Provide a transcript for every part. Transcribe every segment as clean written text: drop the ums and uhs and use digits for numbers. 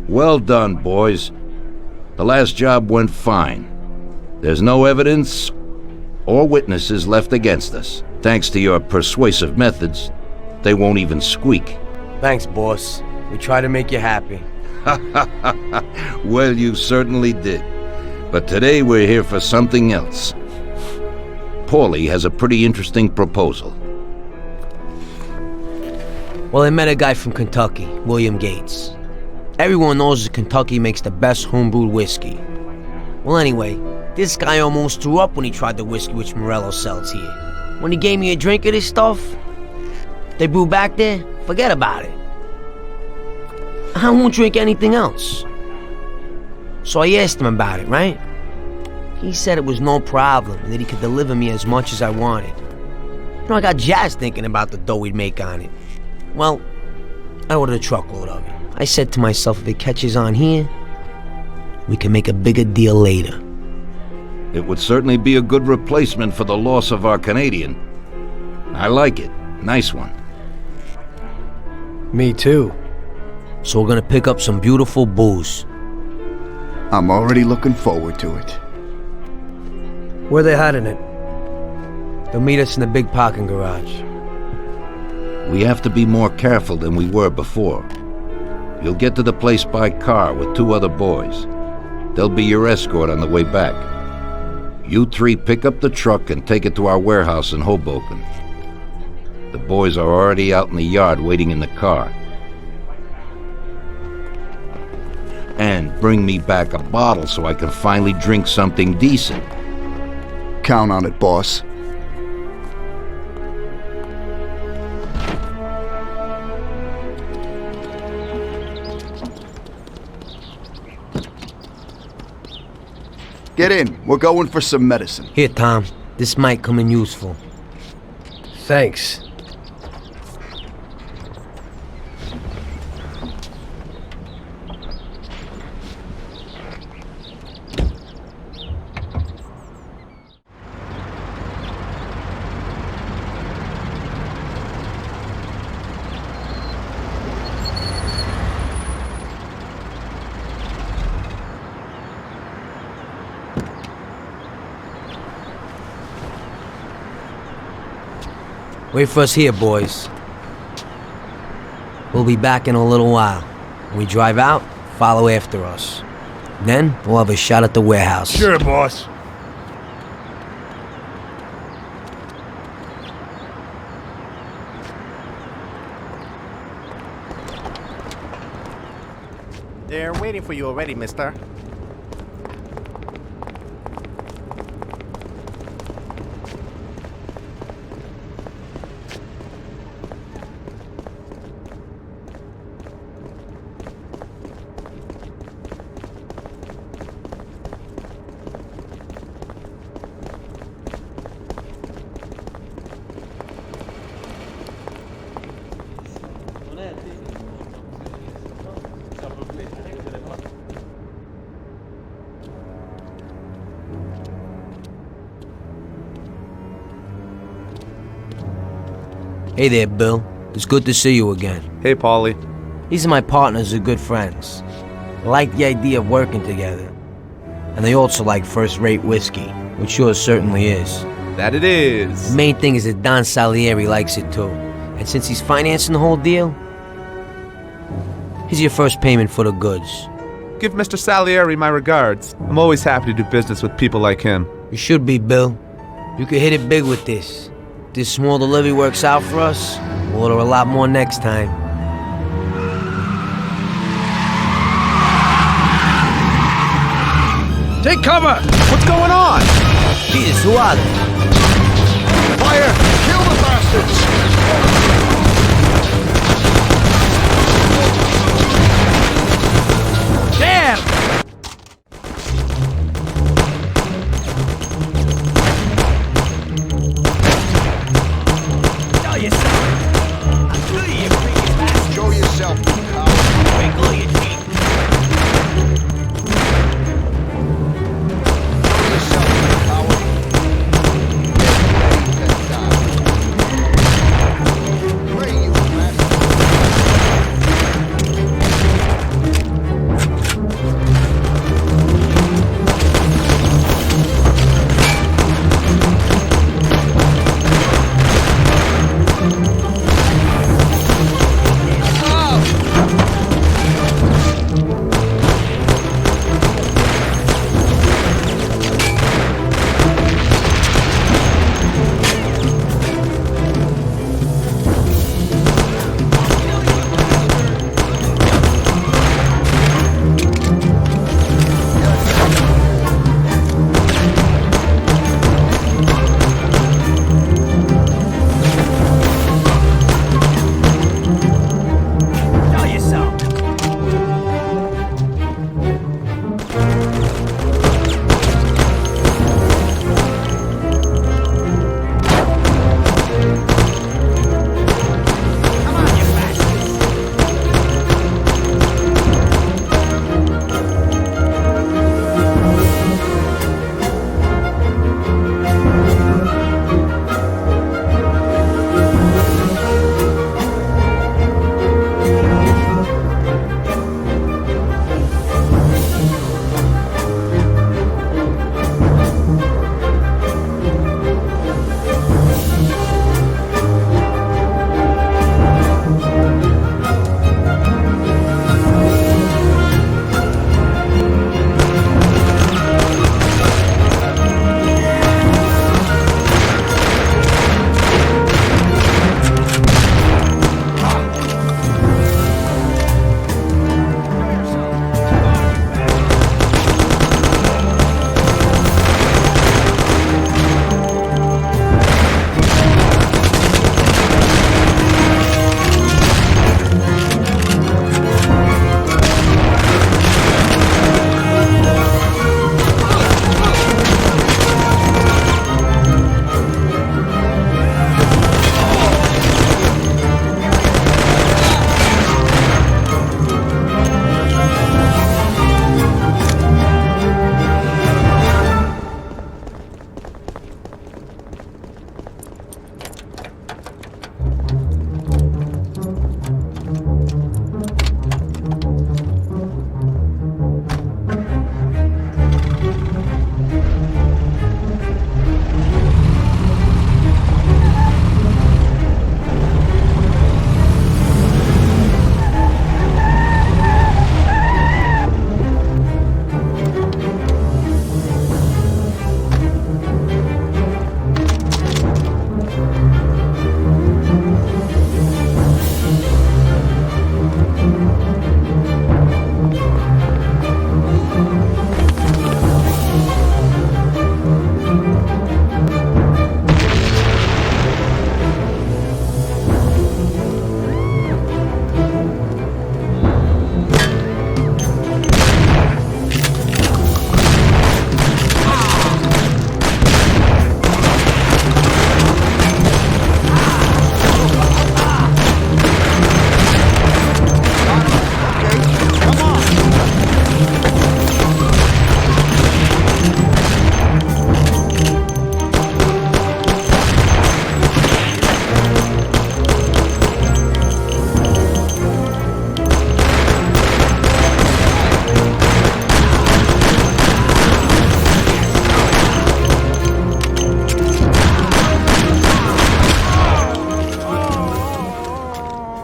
Well done, boys. The last job went fine. There's no evidence or witnesses left against us. Thanks to your persuasive methods, they won't even squeak. Thanks, boss. We try to make you happy. Well, you certainly did. But today we're here for something else. Paulie has a pretty interesting proposal. Well, I met a guy from Kentucky, William Gates. Everyone knows that Kentucky makes the best homebrewed whiskey. Well, anyway, this guy almost threw up when he tried the whiskey which Morello sells here. When he gave me a drink of this stuff, they brew back there, forget about it. I won't drink anything else. So I asked him about it, right? He said it was no problem and that he could deliver me as much as I wanted. You know, I got jazzed thinking about the dough we'd make on it. Well, I ordered a truckload of it. I said to myself, if it catches on here, we can make a bigger deal later. It would certainly be a good replacement for the loss of our Canadian. I like it. Nice one. Me too. So we're gonna pick up some beautiful booze. I'm already looking forward to it. Where they hiding it? They'll meet us in the big parking garage. We have to be more careful than we were before. You'll get to the place by car with 2 other boys. They'll be your escort on the way back. You 3 pick up the truck and take it to our warehouse in Hoboken. The boys are already out in the yard waiting in the car. And bring me back a bottle so I can finally drink something decent. Count on it, boss. Get in. We're going for some medicine. Here, Tom. This might come in useful. Thanks. Wait for us here, boys. We'll be back in a little while. When we drive out, follow after us. Then, we'll have a shot at the warehouse. Sure, boss. They're waiting for you already, mister. Hey there, Bill. It's good to see you again. Hey, Paulie. These are my partners who are good friends. They like the idea of working together. And they also like first-rate whiskey, which yours certainly is. That it is. The main thing is that Don Salieri likes it too. And since he's financing the whole deal, here's your first payment for the goods. Give Mr. Salieri my regards. I'm always happy to do business with people like him. You should be, Bill. You could hit it big with this. If this small delivery works out for us, we'll order a lot more next time. Take cover! What's going on? Jesus, who are they? Fire! Kill the bastards! Damn! Tell yourself. I'll kill you, you freaking bastard. Show yourself, you coward. Wiggle your feet. Show yourself, you coward. Get down. Pray, you bastard.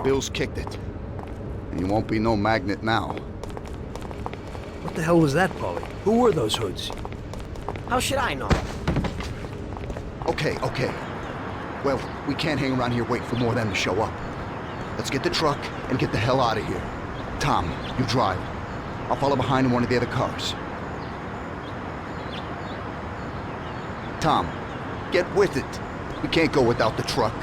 Bill's kicked it. And you won't be no magnet now. What the hell was that, Paulie? Who were those hoods? How should I know? Okay. Well, we can't hang around here waiting for more of them to show up. Let's get the truck and get the hell out of here. Tom, you drive. I'll follow behind in one of the other cars. Tom, get with it. We can't go without the truck.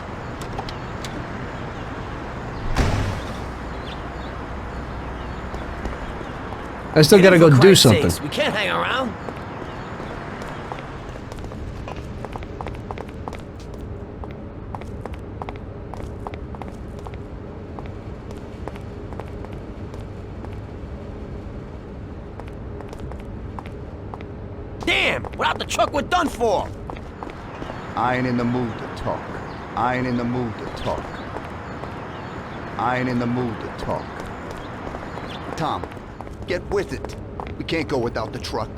I still gotta go For do Christ's something. sakes, we can't hang around. Damn! Without the truck, we're done for! I ain't in the mood to talk. I ain't in the mood to talk. I ain't in the mood to talk. Tom, get with it. We can't go without the truck.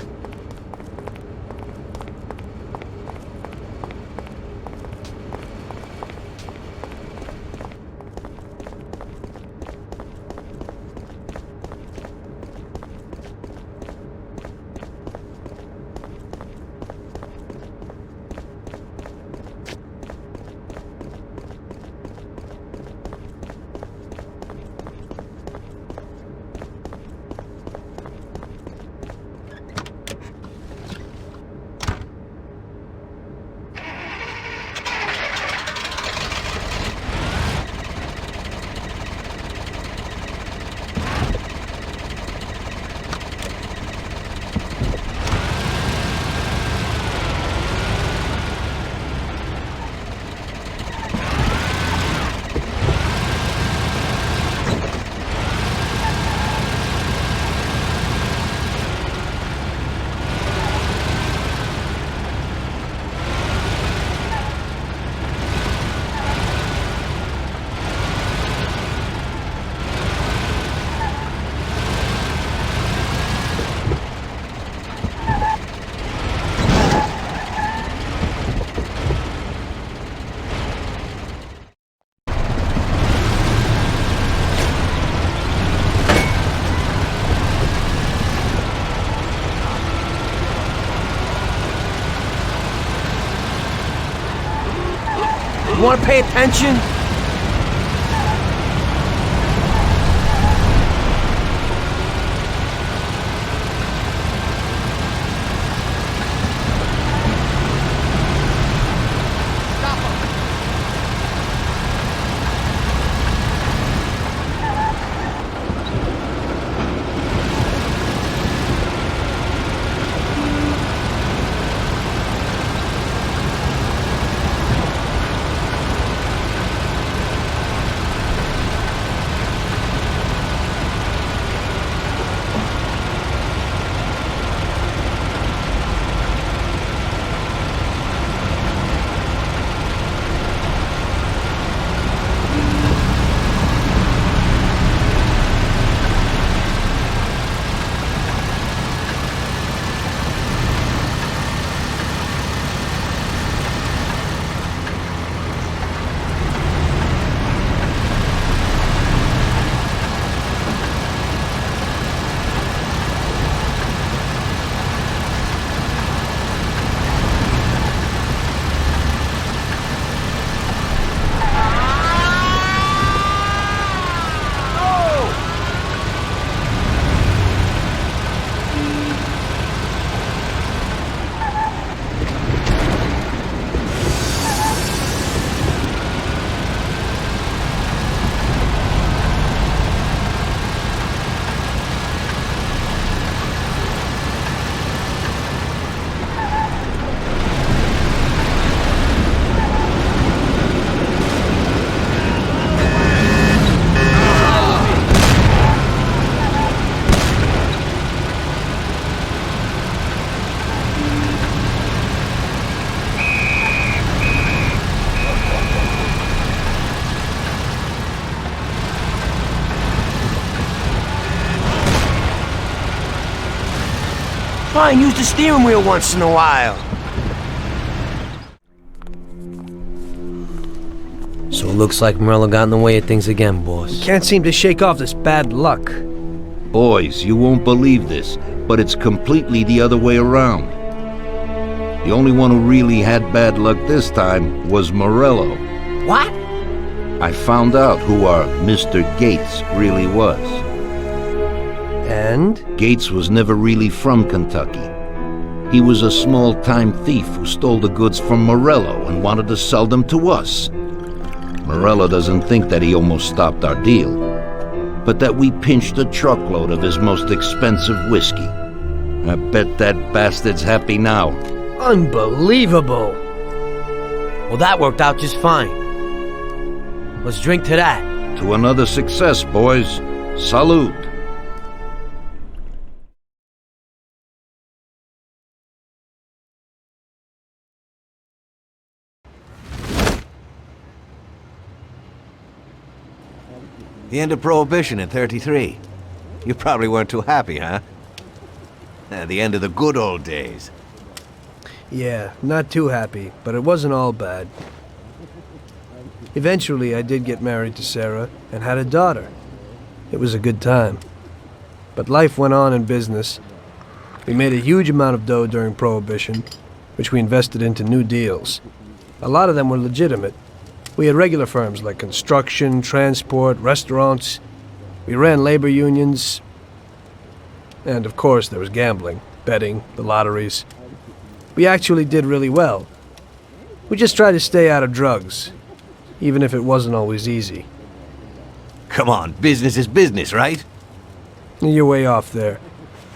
You wanna pay attention? Try and use the steering wheel once in a while. So Looks like Morello got in the way of things again, boss. Can't seem to shake off this bad luck. Boys, you won't believe this, but it's completely the other way around. The only one who really had bad luck this time was Morello. What? I found out who our Mr. Gates really was. And? Gates was never really from Kentucky. He was a small-time thief who stole the goods from Morello and wanted to sell them to us. Morello doesn't think that he almost stopped our deal, but that we pinched a truckload of his most expensive whiskey. I bet that bastard's happy now. Unbelievable! Well, that worked out just fine. Let's drink to that. To another success, boys. Salute. The end of Prohibition in '33. You probably weren't too happy, huh? The end of the good old days. Yeah, not too happy, but it wasn't all bad. Eventually, I did get married to Sarah and had a daughter. It was a good time. But life went on in business. We made a huge amount of dough during Prohibition, which we invested into new deals. A lot of them were legitimate. We had regular firms like construction, transport, restaurants. We ran labor unions. And of course, there was gambling, betting, the lotteries. We actually did really well. We just tried to stay out of drugs, even if it wasn't always easy. Come on, business is business, right? You're way off there.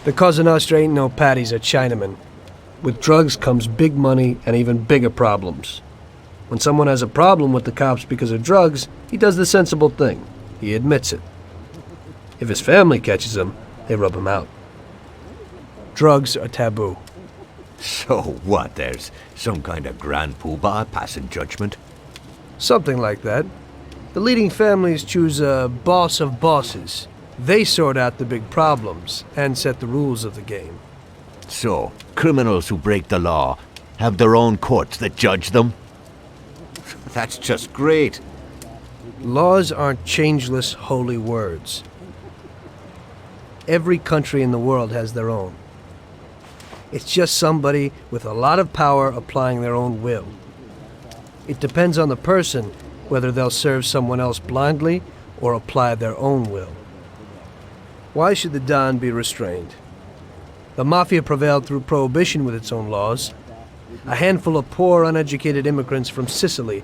The Cosa Nostra ain't no patties or Chinamen. With drugs comes big money and even bigger problems. When someone has a problem with the cops because of drugs, he does the sensible thing. He admits it. If his family catches him, they rub him out. Drugs are taboo. So what, there's some kind of grand poobah passing judgment? Something like that. The leading families choose a boss of bosses. They sort out the big problems and set the rules of the game. So, criminals who break the law have their own courts that judge them? That's just great. Laws aren't changeless holy words. Every country in the world has their own. It's just somebody with a lot of power applying their own will. It depends on the person whether they'll serve someone else blindly or apply their own will. Why should the Don be restrained? The Mafia prevailed through Prohibition with its own laws. A handful of poor, uneducated immigrants from Sicily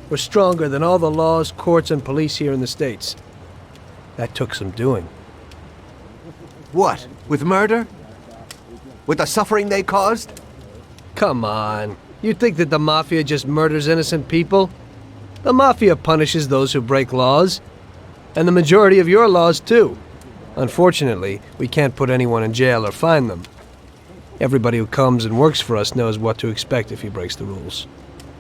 were stronger than all the laws, courts, and police here in the States. That took some doing. What, with murder? With the suffering they caused? Come on. You think that the Mafia just murders innocent people? The Mafia punishes those who break laws. And the majority of your laws, too. Unfortunately, we can't put anyone in jail or fine them. Everybody who comes and works for us knows what to expect if he breaks the rules.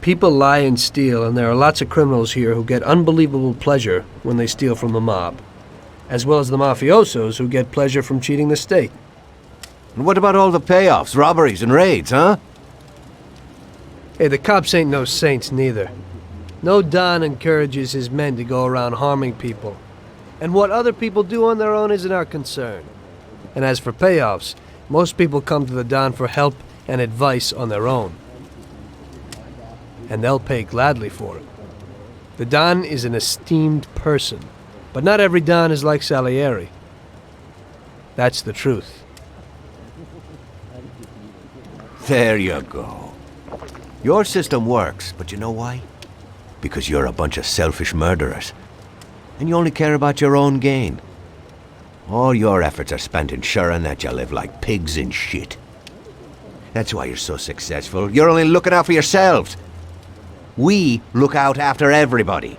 People lie and steal, and there are lots of criminals here who get unbelievable pleasure when they steal from the mob, as well as the mafiosos who get pleasure from cheating the state. And what about all the payoffs, robberies, and raids, huh? Hey, the cops ain't no saints neither. No Don encourages his men to go around harming people. And what other people do on their own isn't our concern. And as for payoffs, most people come to the Don for help and advice on their own. And they'll pay gladly for it. The Don is an esteemed person, but not every Don is like Salieri. That's the truth. There you go. Your system works, but you know why? Because you're a bunch of selfish murderers. And you only care about your own gain. All your efforts are spent ensuring that you live like pigs in shit. That's why you're so successful. You're only looking out for yourselves. We look out after everybody.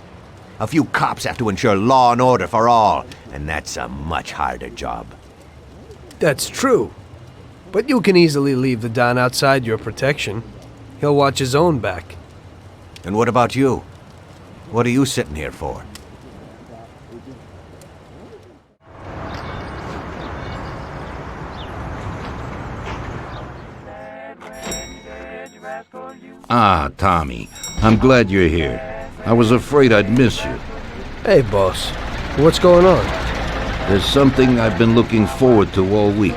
A few cops have to ensure law and order for all, and that's a much harder job. That's true. But you can easily leave the Don outside your protection. He'll watch his own back. And what about you? What are you sitting here for? Ah, Tommy, I'm glad you're here. I was afraid I'd miss you. Hey, boss. What's going on? There's something I've been looking forward to all week.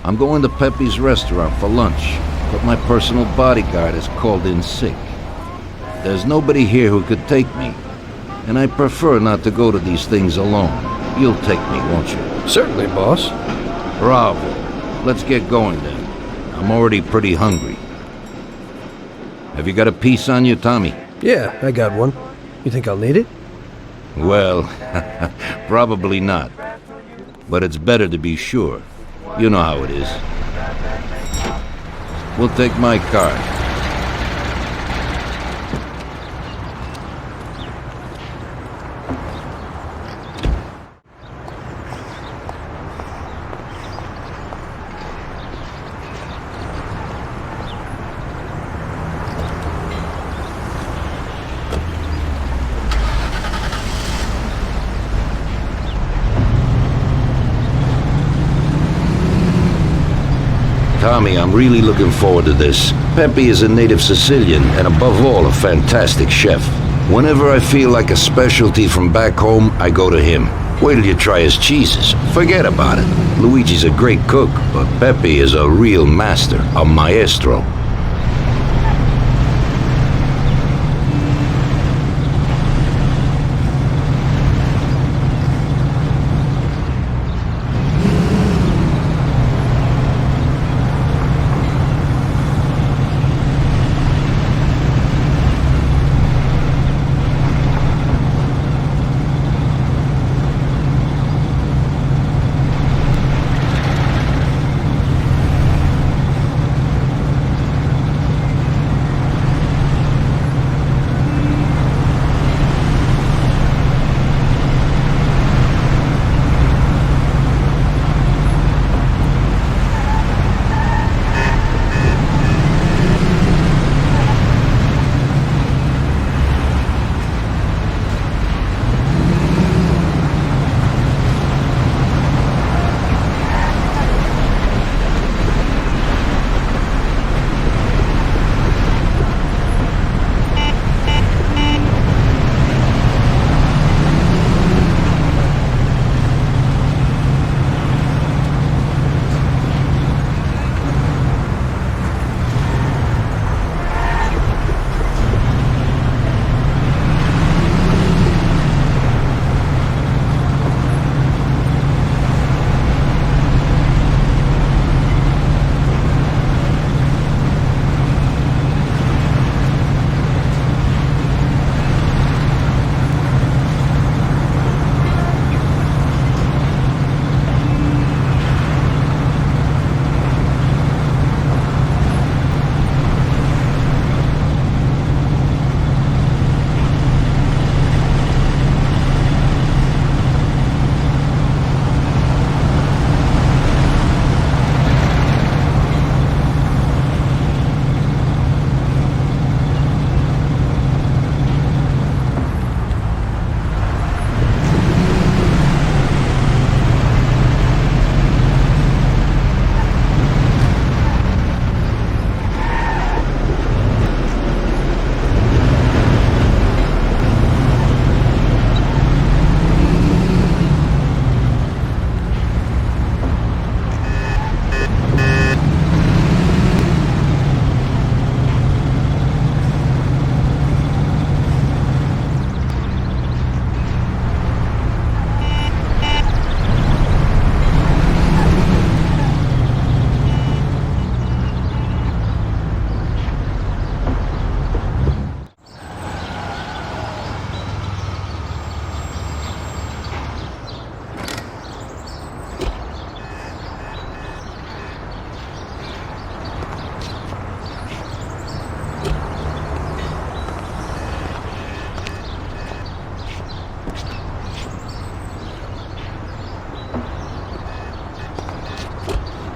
I'm going to Pepe's restaurant for lunch, but my personal bodyguard is called in sick. There's nobody here who could take me, and I prefer not to go to these things alone. You'll take me, won't you? Certainly, boss. Bravo. Let's get going then. I'm already pretty hungry. Have you got a piece on you, Tommy? Yeah, I got one. You think I'll need it? Well, probably not. But it's better to be sure. You know how it is. We'll take my car. Tommy, I'm really looking forward to this. Pepe is a native Sicilian and above all a fantastic chef. Whenever I feel like a specialty from back home, I go to him. Wait till you try his cheeses. Forget about it. Luigi's a great cook, but Pepe is a real master, a maestro.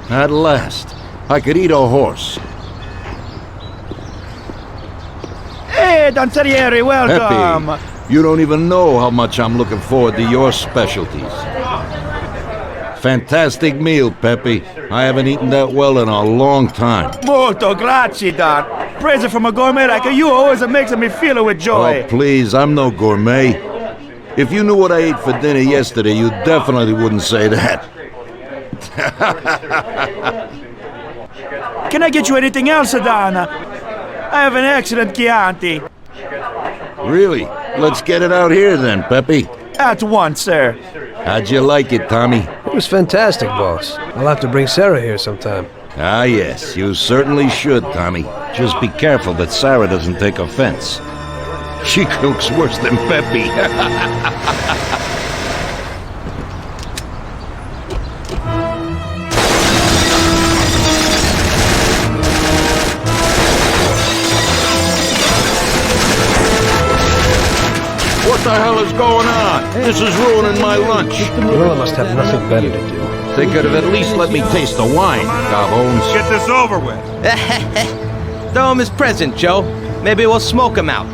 At last, I could eat a horse. Hey, Don Salieri, welcome! Pepe, you don't even know how much I'm looking forward to your specialties. Fantastic meal, Pepe. I haven't eaten that well in a long time. Molto grazie, Don. Praise from a gourmet like you always makes me feel with joy. Oh, please, I'm no gourmet. If you knew what I ate for dinner yesterday, you definitely wouldn't say that. Can I get you anything else, Don? I have an excellent Chianti. Really? Let's get it out here then, Pepe. At once, sir. How'd you like it, Tommy? It was fantastic, boss. I'll have to bring Sarah here sometime. Ah, yes, you certainly should, Tommy. Just be careful that Sarah doesn't take offense. She cooks worse than Pepe. What the hell is going on? This is ruining my lunch. Well, I must have nothing better to do. They could have at least let me taste the wine, Gobbones. Get this over with. Throw him his present, Joe. Maybe we'll smoke him out.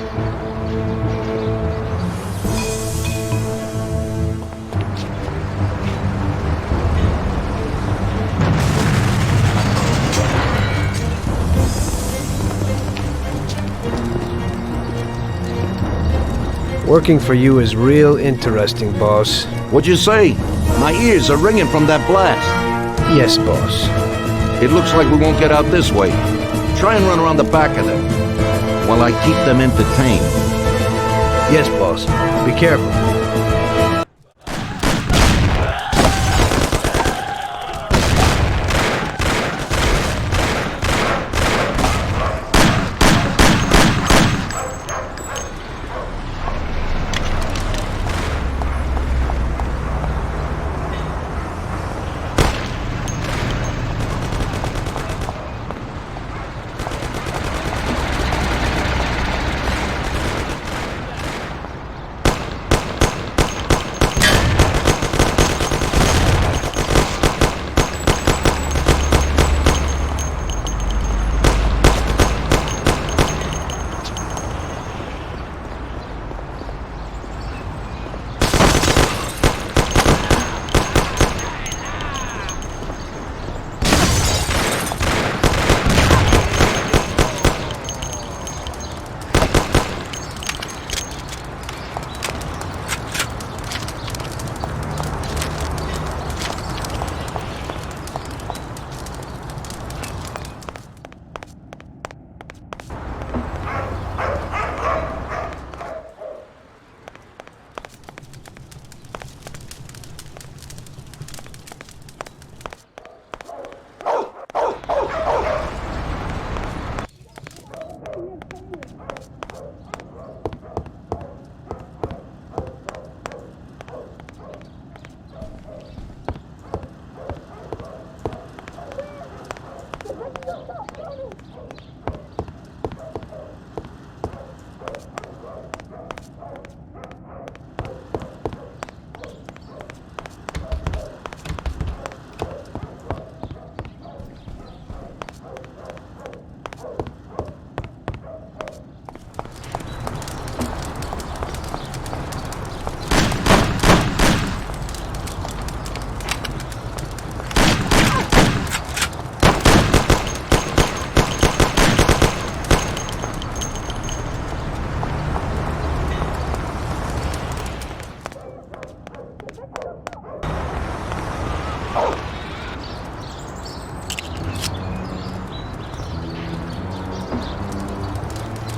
Working for you is real interesting, boss. What'd you say? My ears are ringing from that blast. Yes, boss. It looks like we won't get out this way. Try and run around the back of them while I keep them entertained. Yes, boss. Be careful.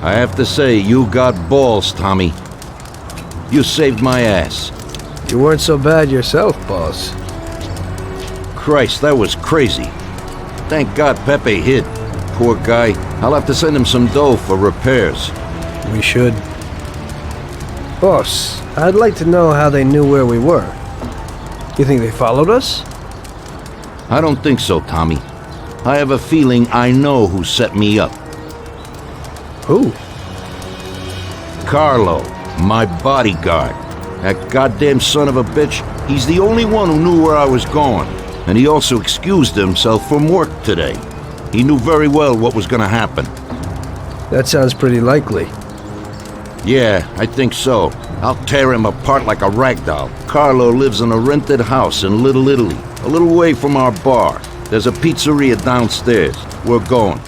I have to say, you got balls, Tommy. You saved my ass. You weren't so bad yourself, boss. Christ, that was crazy. Thank God Pepe hid. Poor guy. I'll have to send him some dough for repairs. We should. Boss, I'd like to know how they knew where we were. You think they followed us? I don't think so, Tommy. I have a feeling I know who set me up. Who? Carlo, my bodyguard. That goddamn son of a bitch, he's the only one who knew where I was going. And he also excused himself from work today. He knew very well what was gonna happen. That sounds pretty likely. Yeah, I think so. I'll tear him apart like a rag doll. Carlo lives in a rented house in Little Italy. A little way from our bar. There's a pizzeria downstairs. We're going.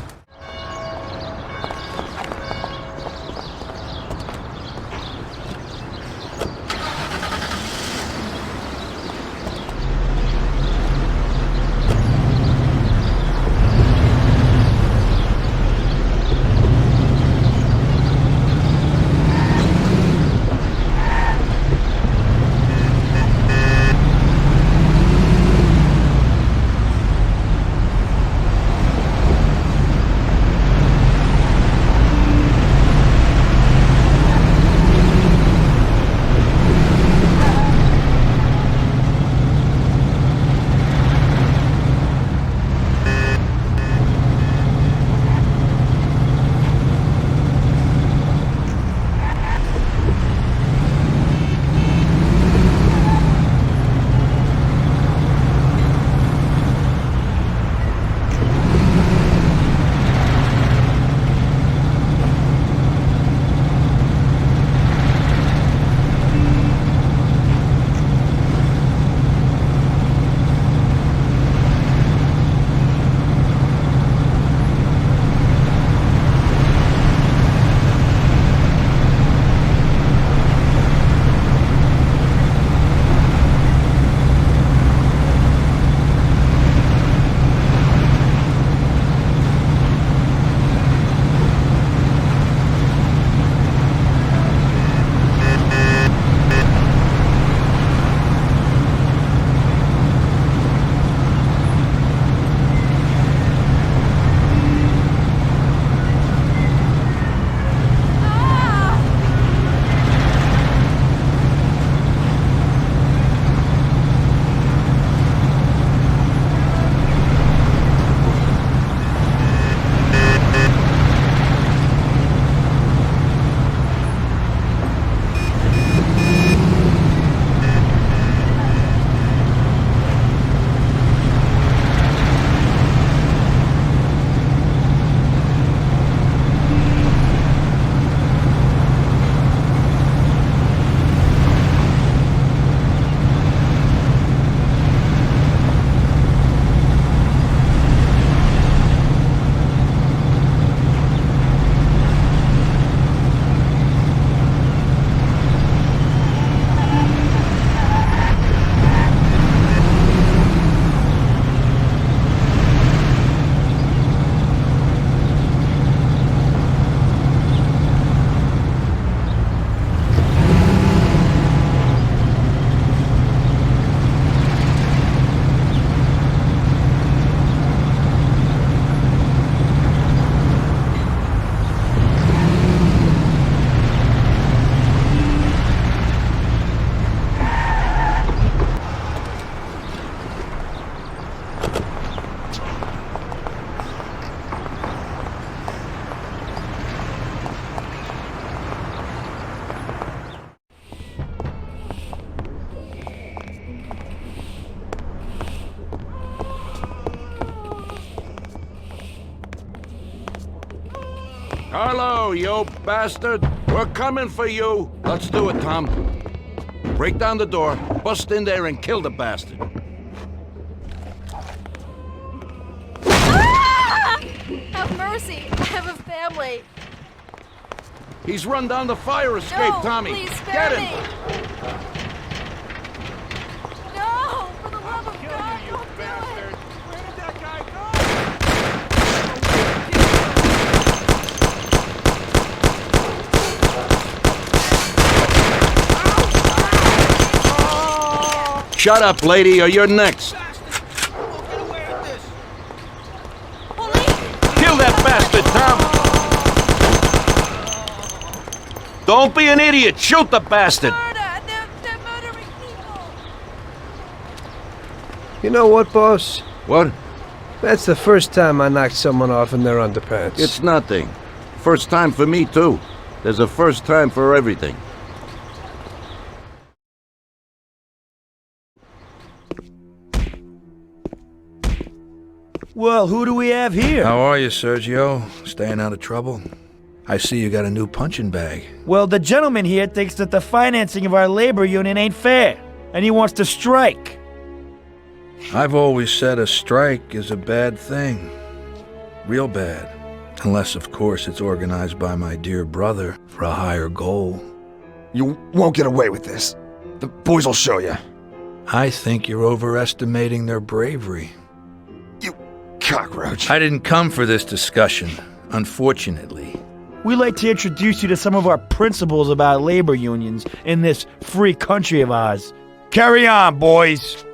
Carlo, you bastard! We're coming for you! Let's do it, Tom. Break down the door, bust in there, and kill the bastard. Ah! Have mercy! I have a family. He's run down the fire escape, No, Tommy! Please spare Get me! him! No! For the love of God, don't do it! Where did that guy go? Shut up, lady, or you're next! Kill that bastard, Tom! Don't be an idiot! Shoot the bastard! They're murdering people! You know what, boss? What? That's the first time I knocked someone off in their underpants. It's nothing. First time for me, too. There's a first time for everything. Well, who do we have here? How are you, Sergio? Staying out of trouble? I see you got a new punching bag. Well, the gentleman here thinks that the financing of our labor union ain't fair, and he wants to strike. I've always said a strike is a bad thing. Real bad. Unless, of course, it's organized by my dear brother for a higher goal. You won't get away with this. The boys will show you. I think you're overestimating their bravery. You cockroach. I didn't come for this discussion, unfortunately. We'd like to introduce you to some of our principles about labor unions in this free country of ours. Carry on, boys.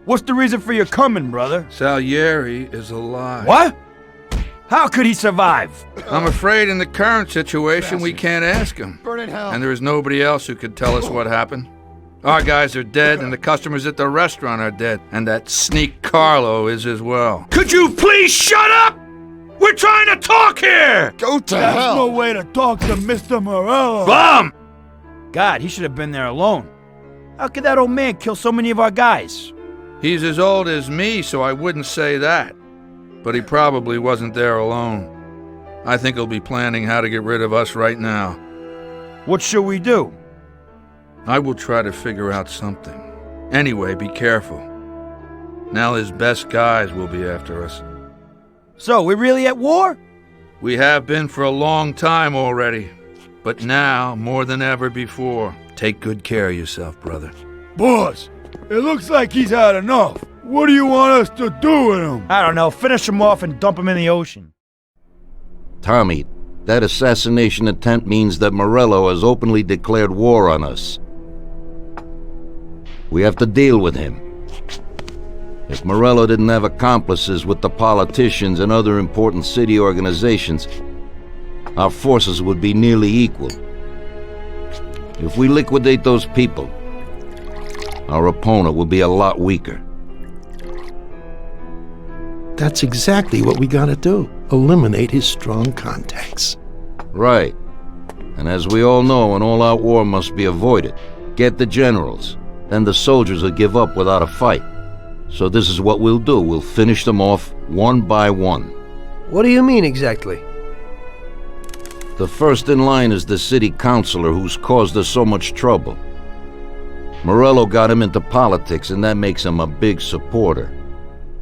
What's the reason for your coming, brother? Salieri is alive. What? How could he survive? I'm afraid in the current situation we can't ask him. Burn in hell. And there is nobody else who could tell us what happened. Our guys are dead, and the customers at the restaurant are dead. And that sneak Carlo is as well. Could you please shut up? We're trying to talk here! Go to That's hell. no way to talk to Mr. Morello. Bum! God, he should have been there alone. How could that old man kill so many of our guys? He's as old as me, so I wouldn't say that. But he probably wasn't there alone. I think he'll be planning how to get rid of us right now. What should we do? I will try to figure out something. Anyway, be careful. Now his best guys will be after us. So, we're really at war? We have been for a long time already. But now, more than ever before, take good care of yourself, brother. Boss, it looks like he's had enough. What do you want us to do with him? I don't know. Finish him off and dump him in the ocean. Tommy, that assassination attempt means that Morello has openly declared war on us. We have to deal with him. If Morello didn't have accomplices with the politicians and other important city organizations, our forces would be nearly equal. If we liquidate those people, our opponent will be a lot weaker. That's exactly what we gotta do. Eliminate his strong contacts. Right. And as we all know, an all-out war must be avoided. Get the generals. Then the soldiers will give up without a fight. So this is what we'll do. We'll finish them off one by one. What do you mean exactly? The first in line is the city councilor who's caused us so much trouble. Morello got him into politics, and that makes him a big supporter.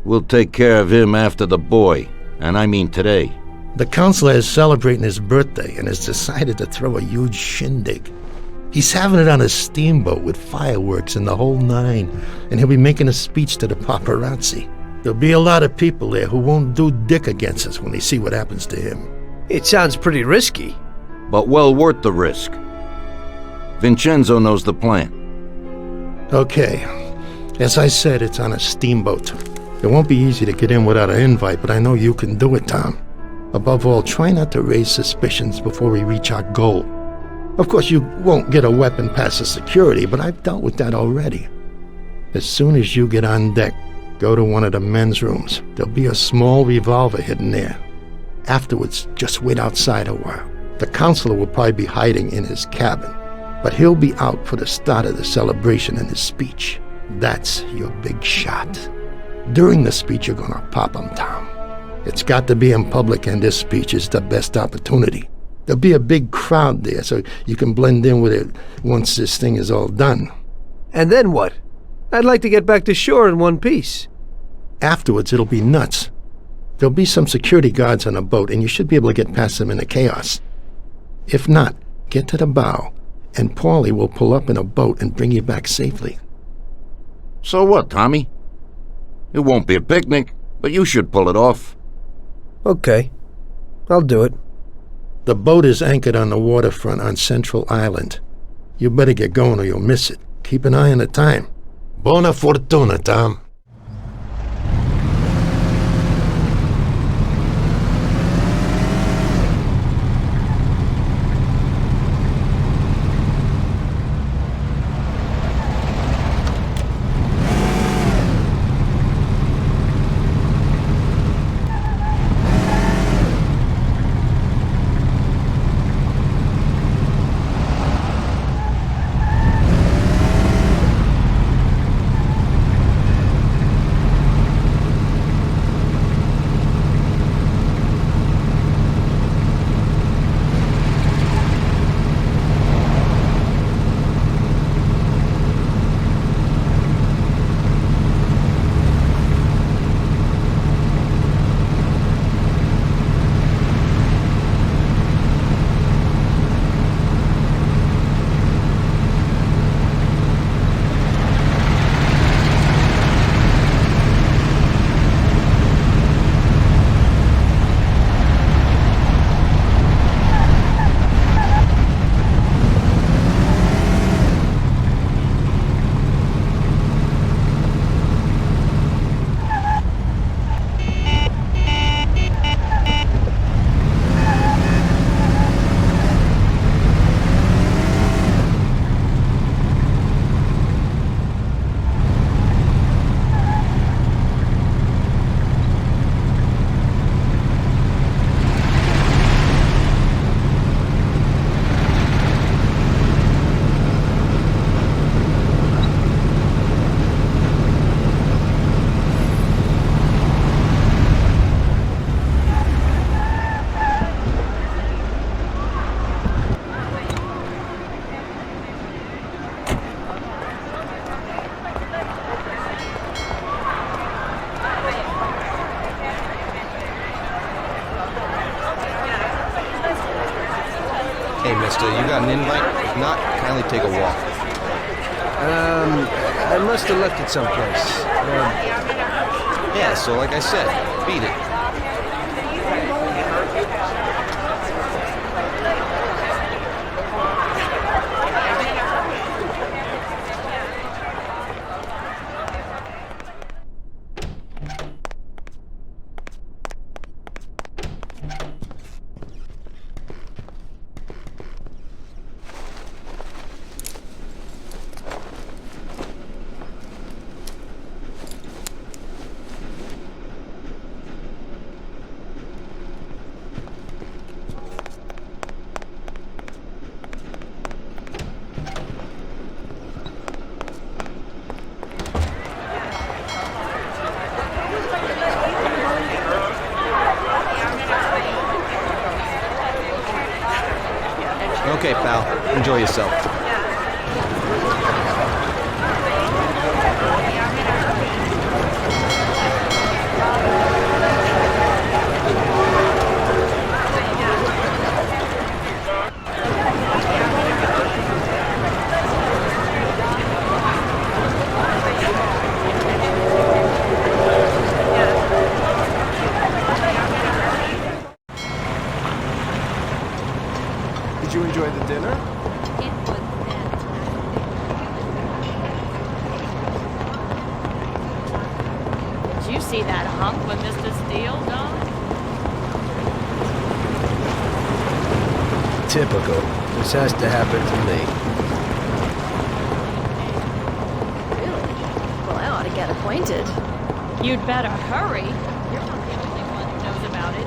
We'll take care of him after the boy, and I mean today. The councilor is celebrating his birthday and has decided to throw a huge shindig. He's having it on a steamboat with fireworks and the whole nine, and he'll be making a speech to the paparazzi. There'll be a lot of people there who won't do dick against us when they see what happens to him. It sounds pretty risky. But well worth the risk. Vincenzo knows the plan. Okay. As I said, it's on a steamboat. It won't be easy to get in without an invite, but I know you can do it, Tom. Above all, try not to raise suspicions before we reach our goal. Of course, you won't get a weapon past the security, but I've dealt with that already. As soon as you get on deck, go to one of the men's rooms. There'll be a small revolver hidden there. Afterwards, just wait outside a while. The counselor will probably be hiding in his cabin, but he'll be out for the start of the celebration and his speech. That's your big shot. During the speech, you're gonna pop him, Tom. It's got to be in public, and this speech is the best opportunity. There'll be a big crowd there, so you can blend in with it once this thing is all done. And then what? I'd like to get back to shore in one piece. Afterwards, it'll be nuts. There'll be some security guards on a boat, and you should be able to get past them in the chaos. If not, get to the bow, and Paulie will pull up in a boat and bring you back safely. So what, Tommy? It won't be a picnic, but you should pull it off. Okay. I'll do it. The boat is anchored on the waterfront on Central Island. You better get going or you'll miss it. Keep an eye on the time. Buona fortuna, Tom. Hey, mister, you got an invite? If not, kindly take a walk. I must have left it someplace. Yeah, so like I said, beat it. Okay, pal. Enjoy yourself. Did you enjoy the dinner? It was fantastic. Did you see that hunk with Mr. Steele, Don? Typical. This has to happen to me. Really? Well, I ought to get acquainted. You'd better hurry. You're not the only one who knows about it.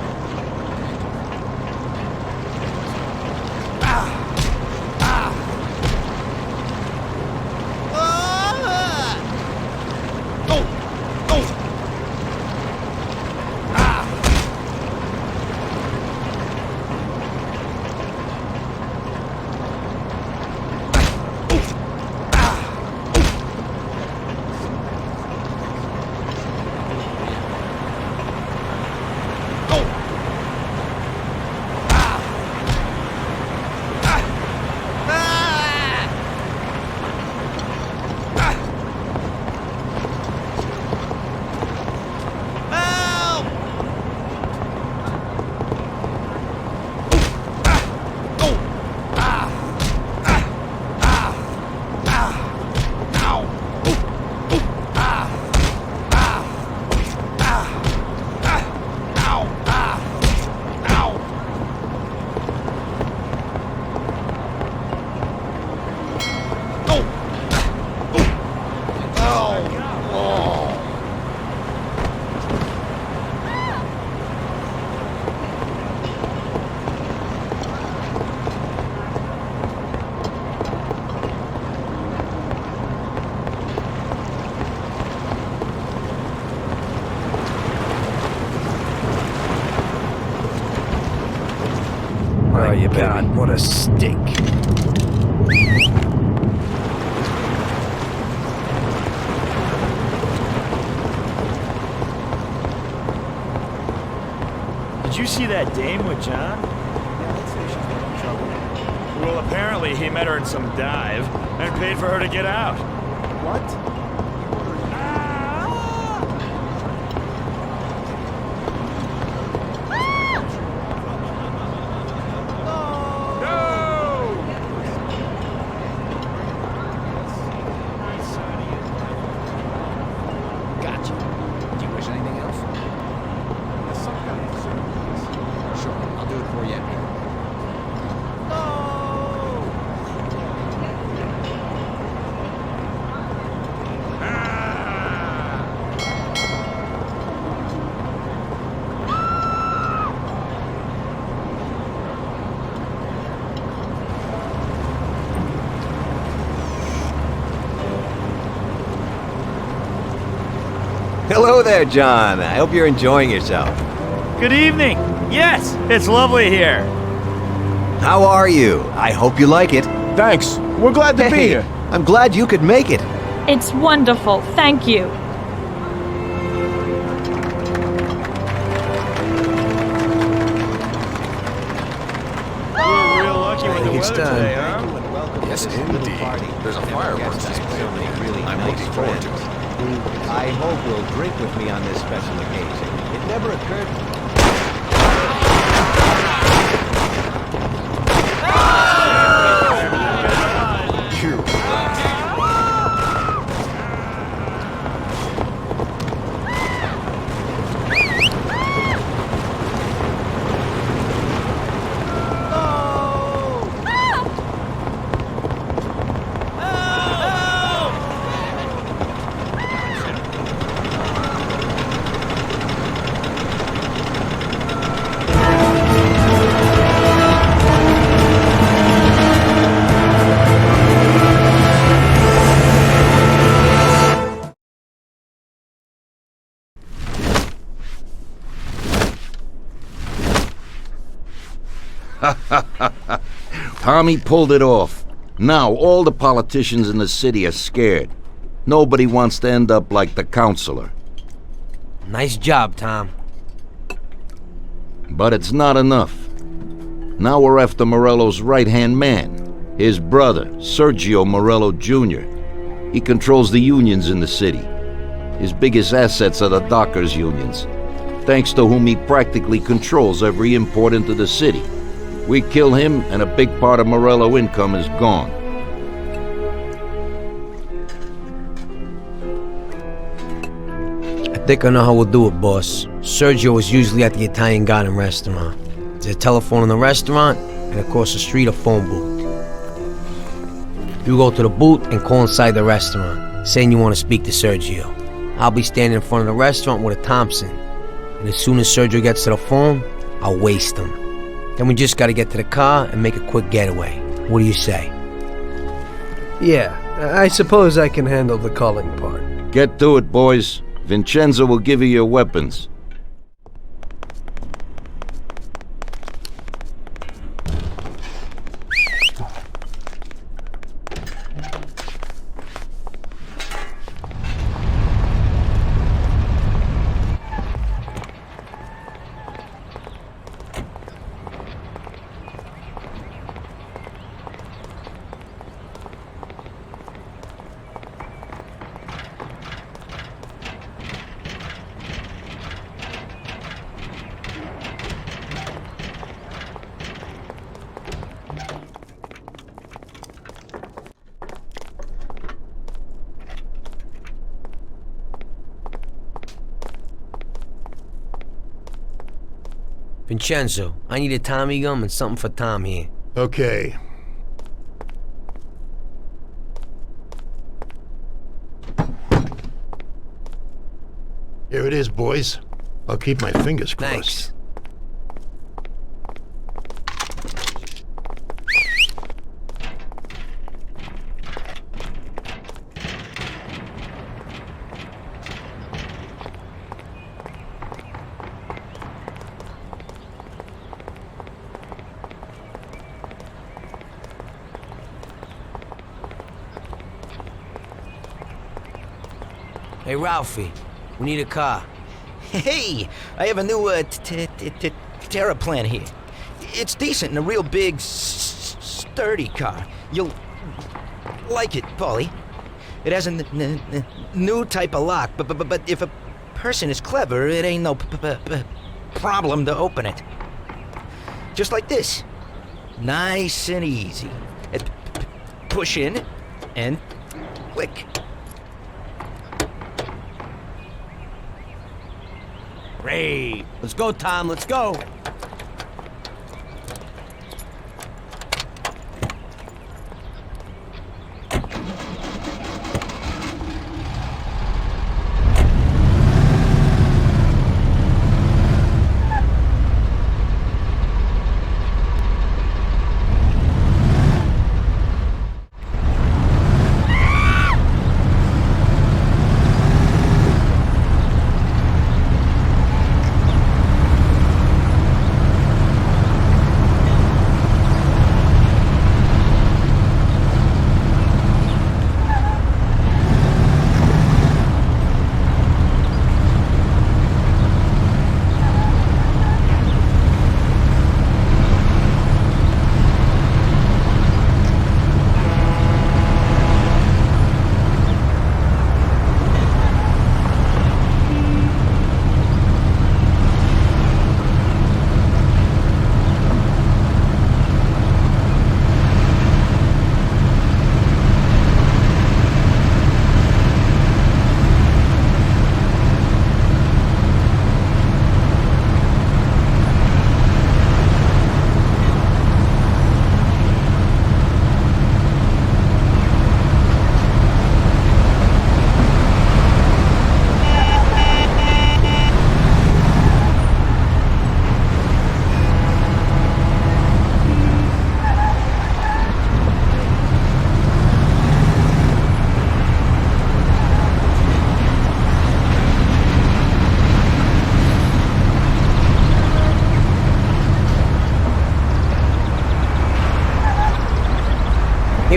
My God, what a stink. Did you see that dame with John? Yeah, let's say she's in trouble. Well, apparently he met her in some dive and paid for her to get out. What? Hello there, John. I hope you're enjoying yourself. Good evening. Yes, it's lovely here. How are you? I hope you like it. Thanks. We're glad to be Hey, here. I'm glad you could make it. It's wonderful. Thank you. We were real lucky when the Next time. Today, huh? Yes, indeed. There's a fireworks display. I'm looking forward to it. I hope you'll drink with me on this special occasion. It never occurred to me. You. Tommy pulled it off. Now all the politicians in the city are scared. Nobody wants to end up like the counselor. Nice job, Tom. But it's not enough. Now we're after Morello's right-hand man, his brother, Sergio Morello Jr. He controls the unions in the city. His biggest assets are the dockers' unions, thanks to whom he practically controls every import into the city. We kill him, and a big part of Morello income is gone. I think I know how we'll do it, boss. Sergio is usually at the Italian Garden restaurant. There's a telephone in the restaurant, and across the street a phone booth. You go to the booth and call inside the restaurant, saying you want to speak to Sergio. I'll be standing in front of the restaurant with a Thompson, and as soon as Sergio gets to the phone, I'll waste him. Then we just gotta get to the car and make a quick getaway. What do you say? Yeah, I suppose I can handle the calling part. Get to it, boys. Vincenzo will give you your weapons. Vincenzo, I need a Tommy gum and something for Tom here. Okay. Here it is, boys. I'll keep my fingers crossed. Thanks. Hey, Ralphie, we need a car. Hey, I have a new Terraplan here. It's decent and a real big, sturdy car. You'll like it, Paulie. It has a new type of lock, but if a person is clever, it ain't no problem to open it. Just like this. Nice and easy. Push in and click. Great. Let's go, Tom, let's go.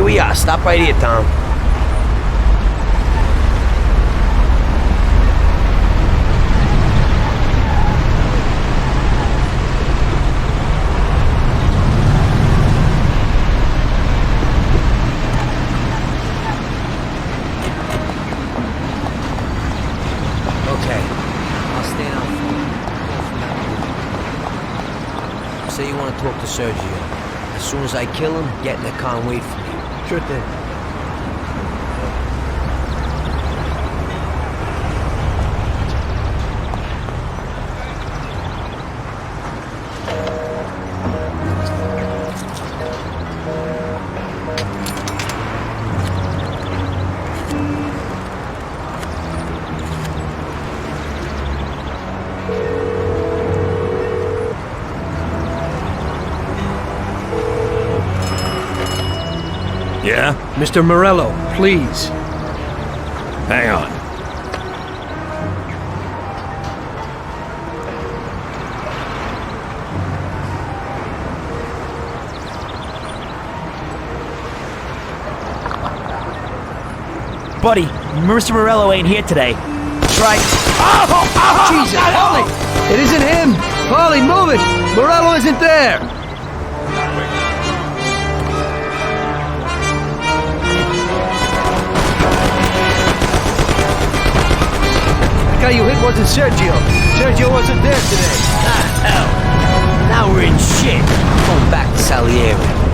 we are. Stop right here, Tom. Okay. I'll stand out for you. Say you want to talk to Sergio. As soon as I kill him, get in the car and wait for me. Sure thing. Yeah? Mr. Morello, please. Hang on. Buddy, Mr. Morello ain't here today. Try. Jesus, Paulie! It isn't him! Paulie, move it! Morello isn't there! The guy you hit wasn't Sergio. Sergio wasn't there today. Ah, hell. Now we're in shit. Going back to Salieri.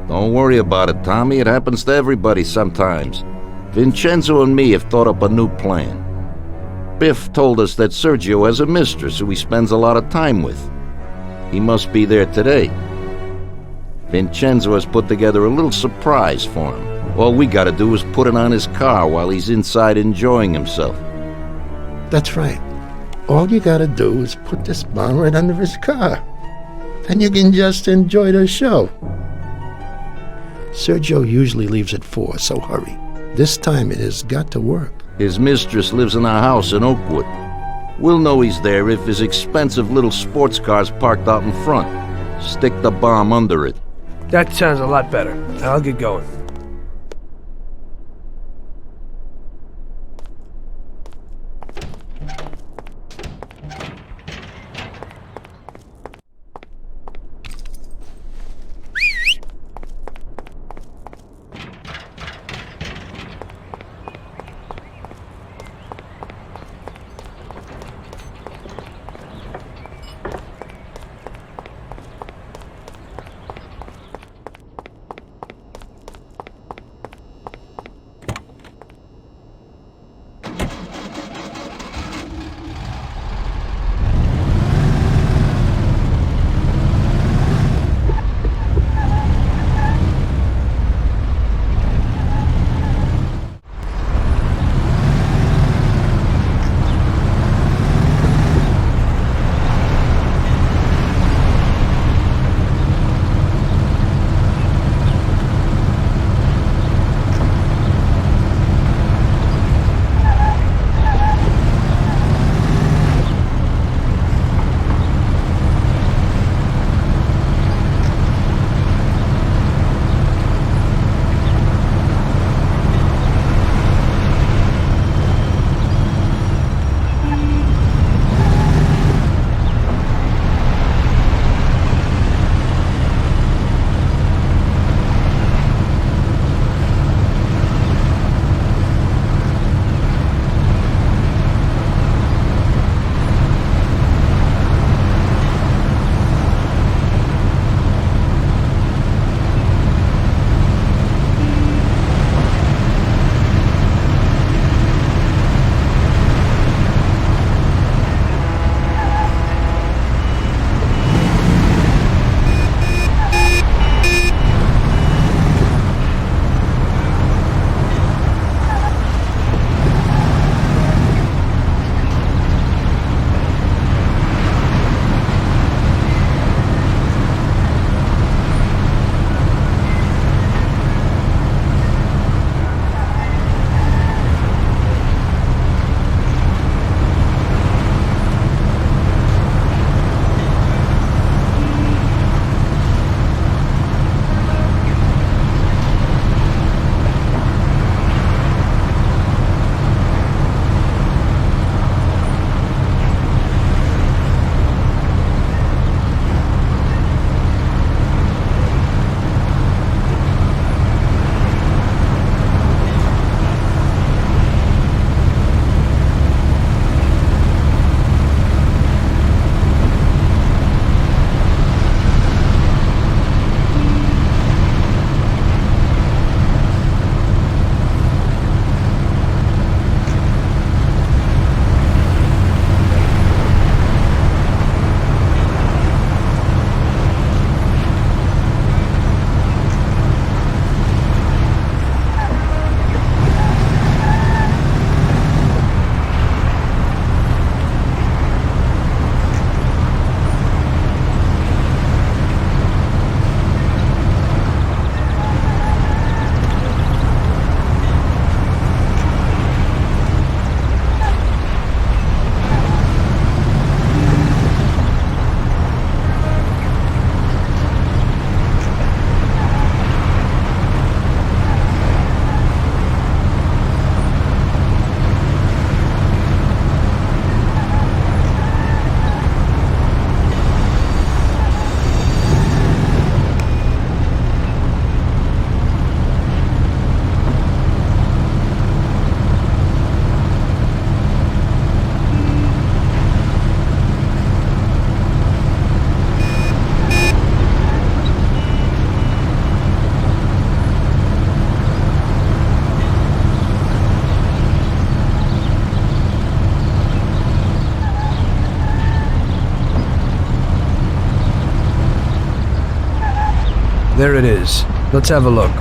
Don't worry about it, Tommy. It happens to everybody sometimes. Vincenzo and me have thought up a new plan. Biff told us that Sergio has a mistress who he spends a lot of time with. He must be there today. Vincenzo has put together a little surprise for him. All we gotta do is put it on his car while he's inside enjoying himself. That's right. All you gotta do is put this bomb right under his car. Then you can just enjoy the show. Sergio usually leaves at 4, so hurry. This time it has got to work. His mistress lives in a house in Oakwood. We'll know he's there if his expensive little sports car's parked out in front. Stick the bomb under it. That sounds a lot better. I'll get going. There it is. Let's have a look.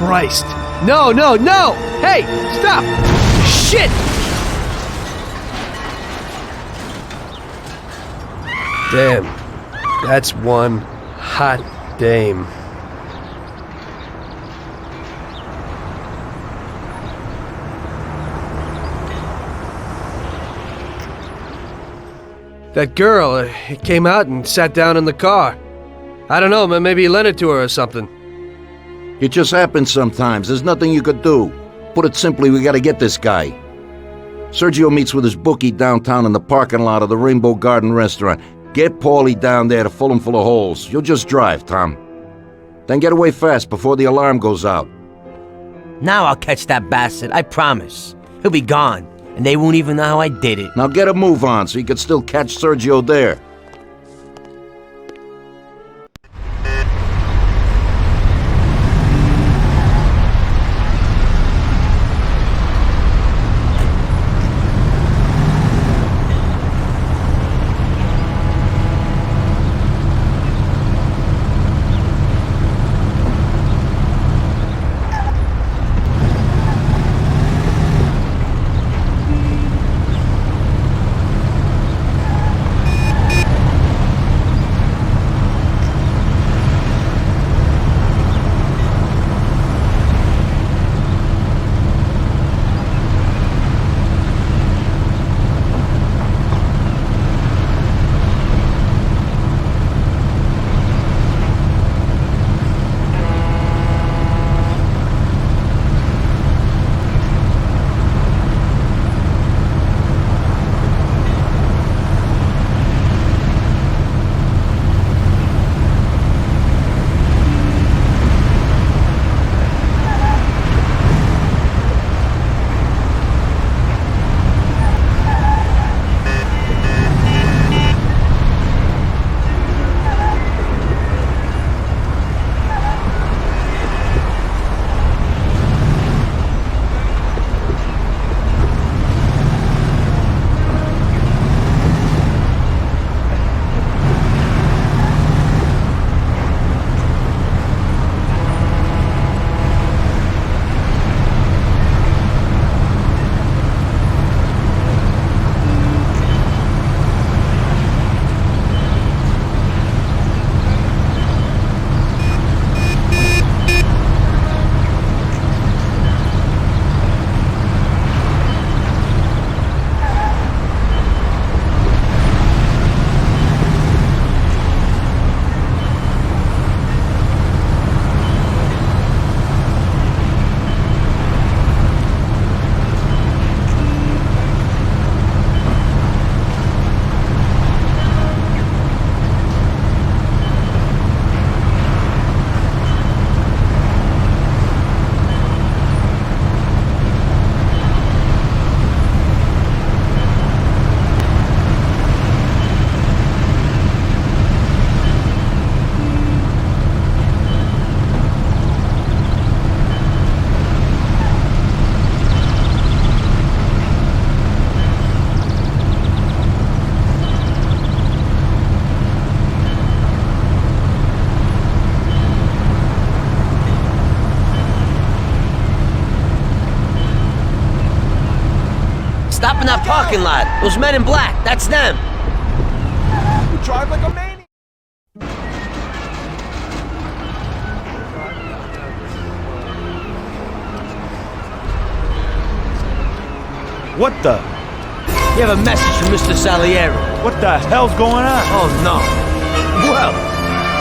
Christ. No, no, no! Hey, stop! Shit! Damn. That's one hot dame. That girl came out and sat down in the car. I don't know, maybe he lent it to her or something. It just happens sometimes. There's nothing you could do. Put it simply, we gotta get this guy. Sergio meets with his bookie downtown in the parking lot of the Rainbow Garden restaurant. Get Paulie down there to fill him full of holes. You'll just drive, Tom. Then get away fast before the alarm goes out. Now I'll catch that bastard, I promise. He'll be gone, and they won't even know how I did it. Now get a move on so you can still catch Sergio there. Stop in that parking lot. Those men in black, that's them. You drive like a maniac. What the? You have a message from Mr. Salieri. What the hell's going on? Oh, no. Well,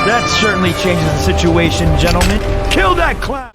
that certainly changes the situation, gentlemen. Kill that clown!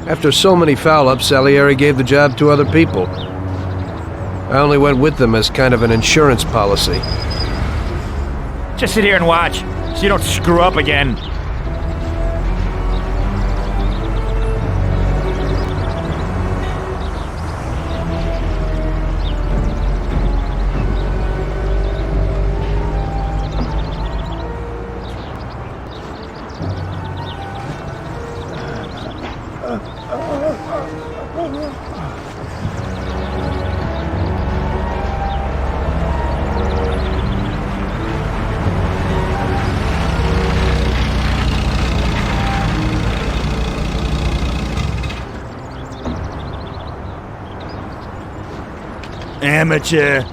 After so many foul-ups, Salieri gave the job to other people. I only went with them as kind of an insurance policy. Just sit here and watch, so you don't screw up again. Amateur.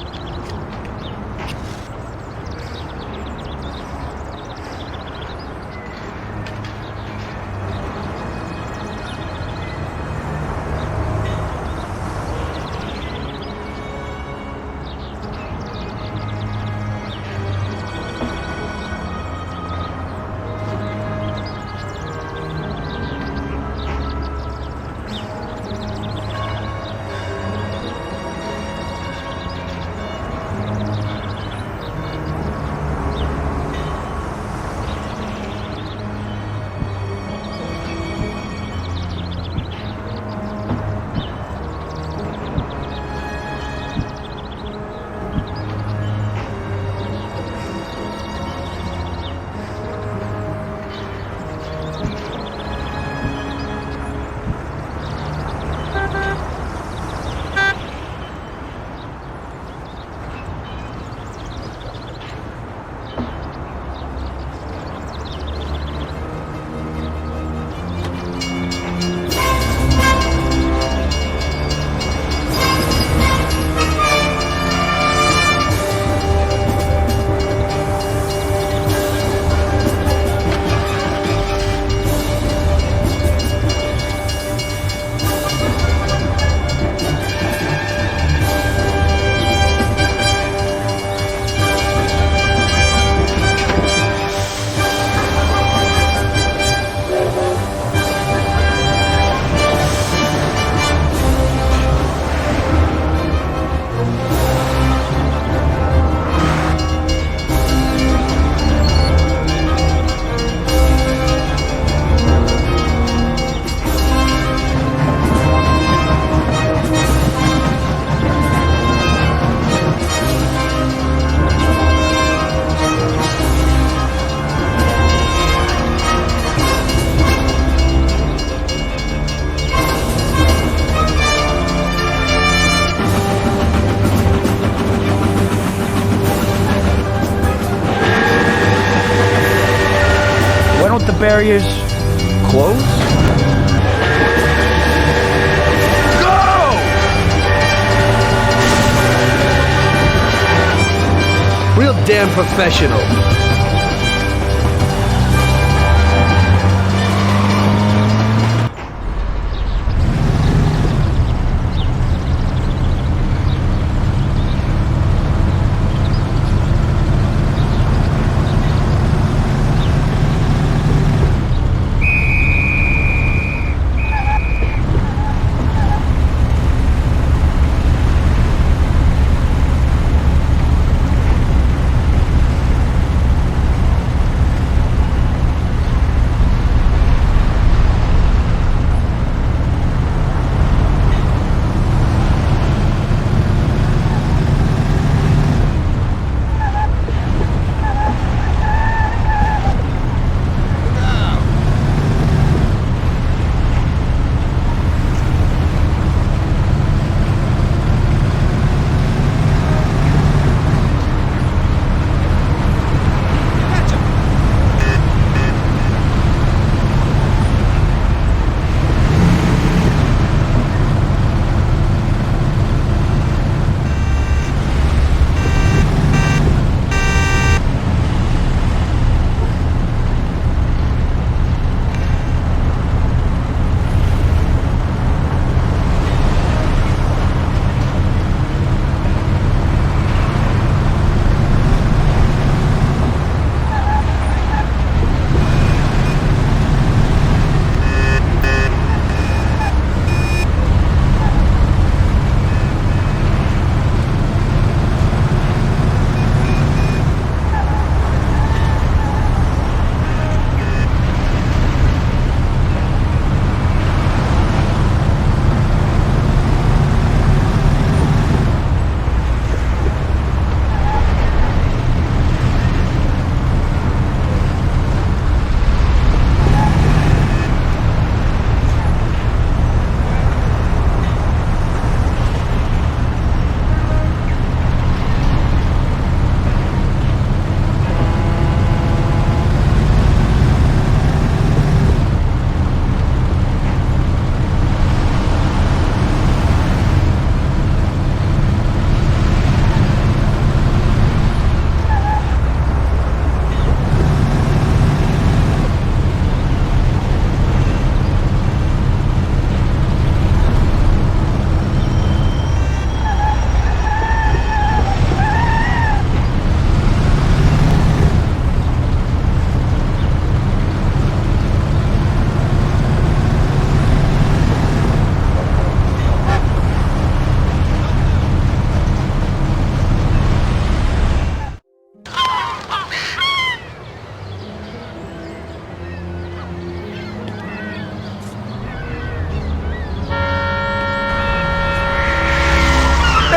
Barriers close? Go! Real damn professional.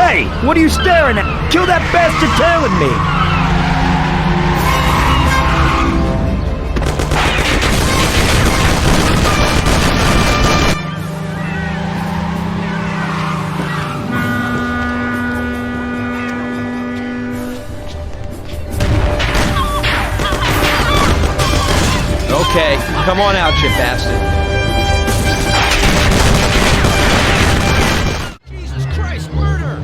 Hey, what are you staring at? Kill that bastard tailing me! Okay, come on out, you bastard. Jesus Christ, murder!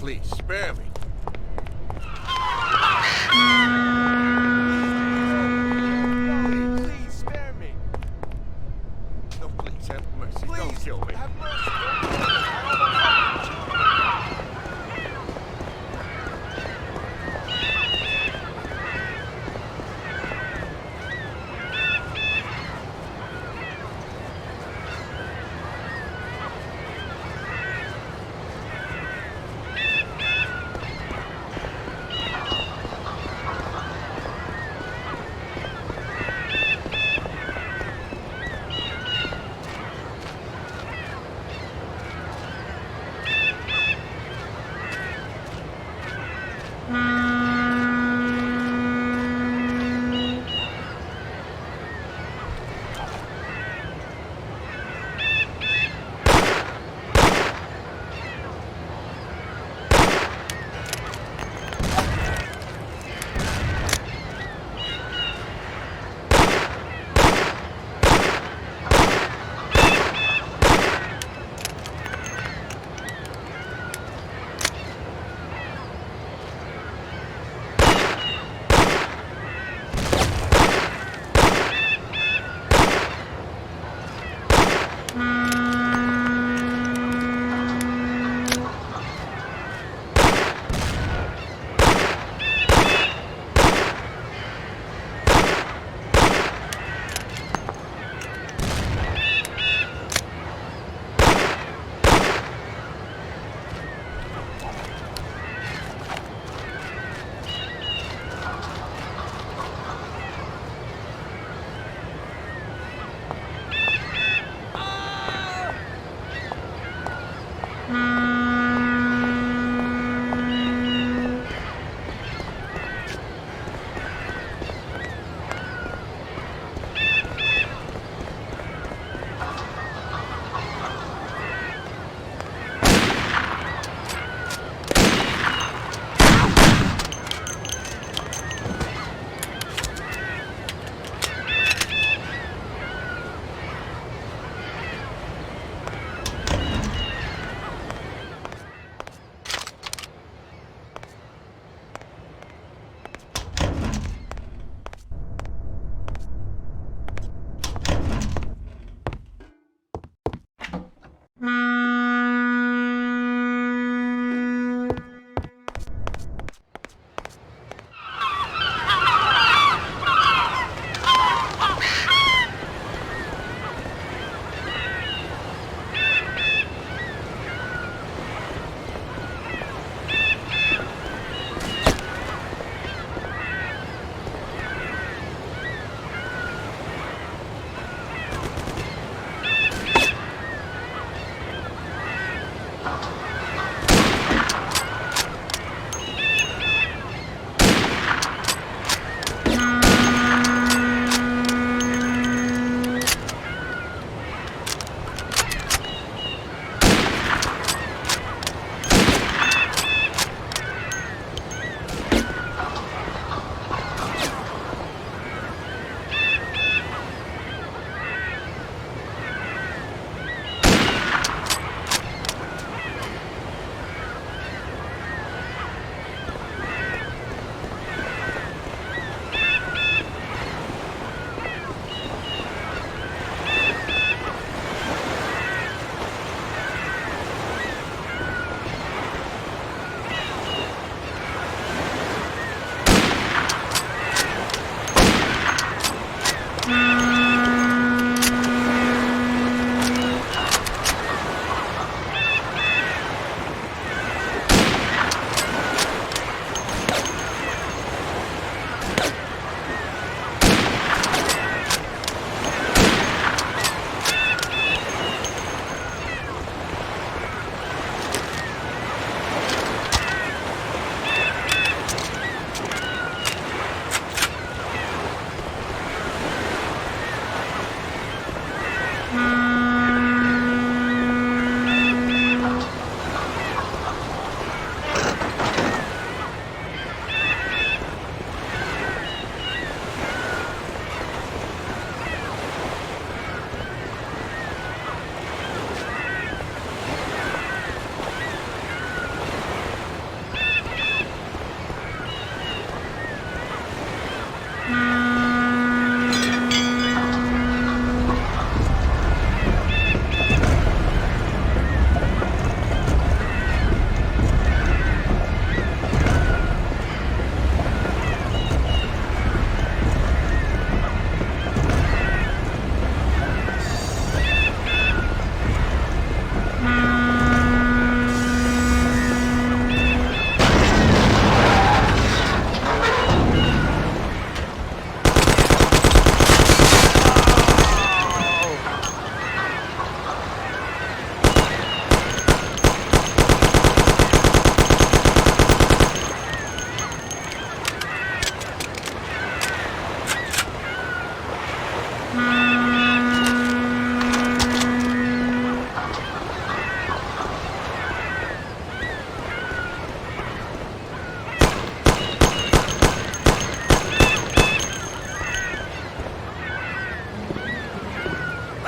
Please, spare me. Please, spare me. No, please, have mercy. Don't kill me. Have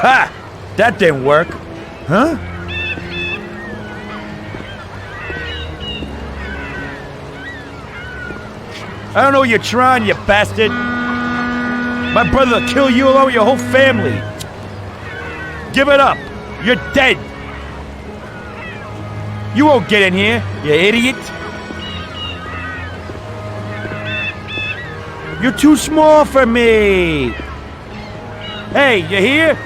Ha! That didn't work. Huh? I don't know what you're trying, you bastard. My brother will kill you along with your whole family. Give it up. You're dead. You won't get in here, you idiot. You're too small for me. Hey, you here?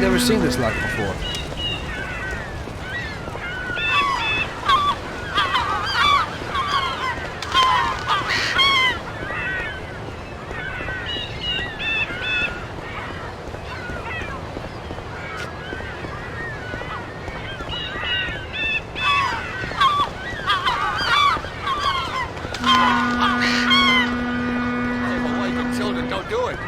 Never seen this lock before. My wife and children, don't do it.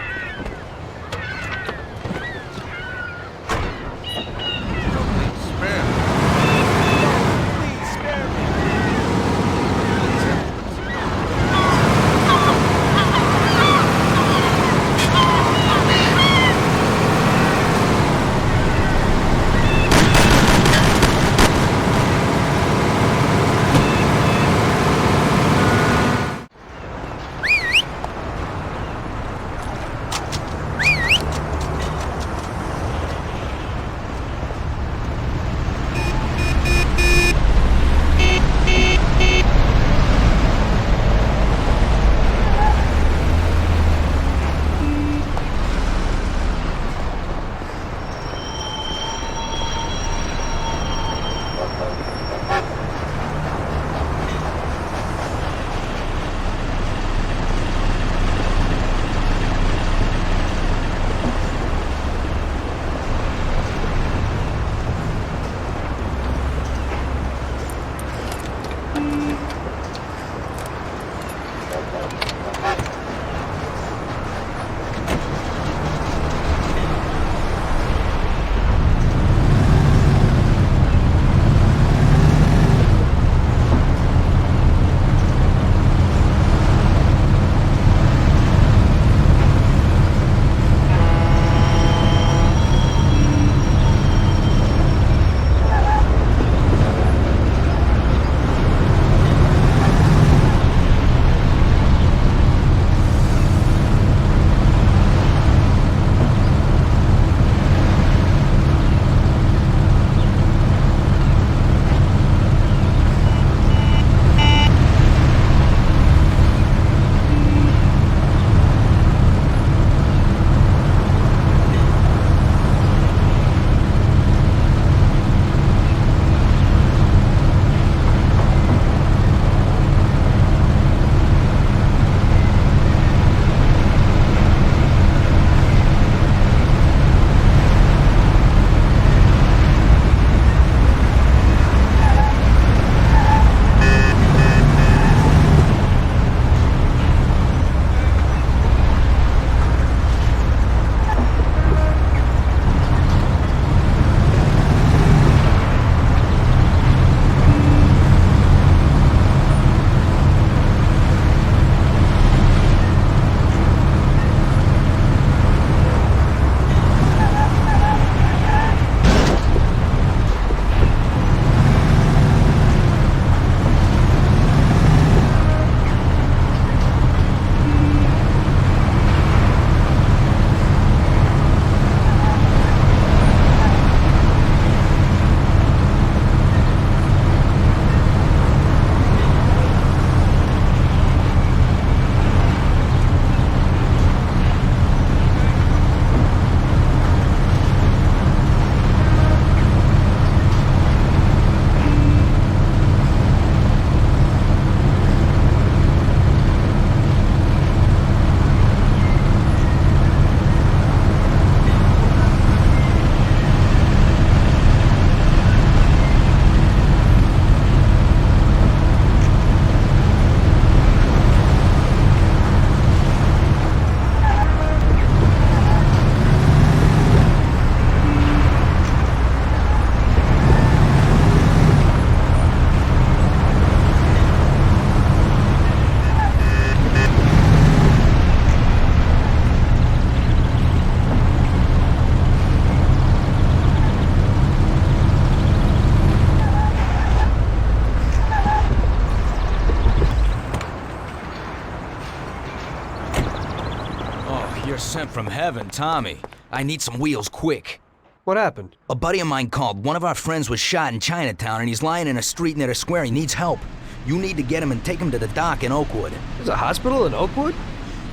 You're sent from heaven, Tommy. I need some wheels quick. What happened? A buddy of mine called. One of our friends was shot in Chinatown and he's lying in a street near the square. He needs help. You need to get him and take him to the dock in Oakwood. There's a hospital in Oakwood?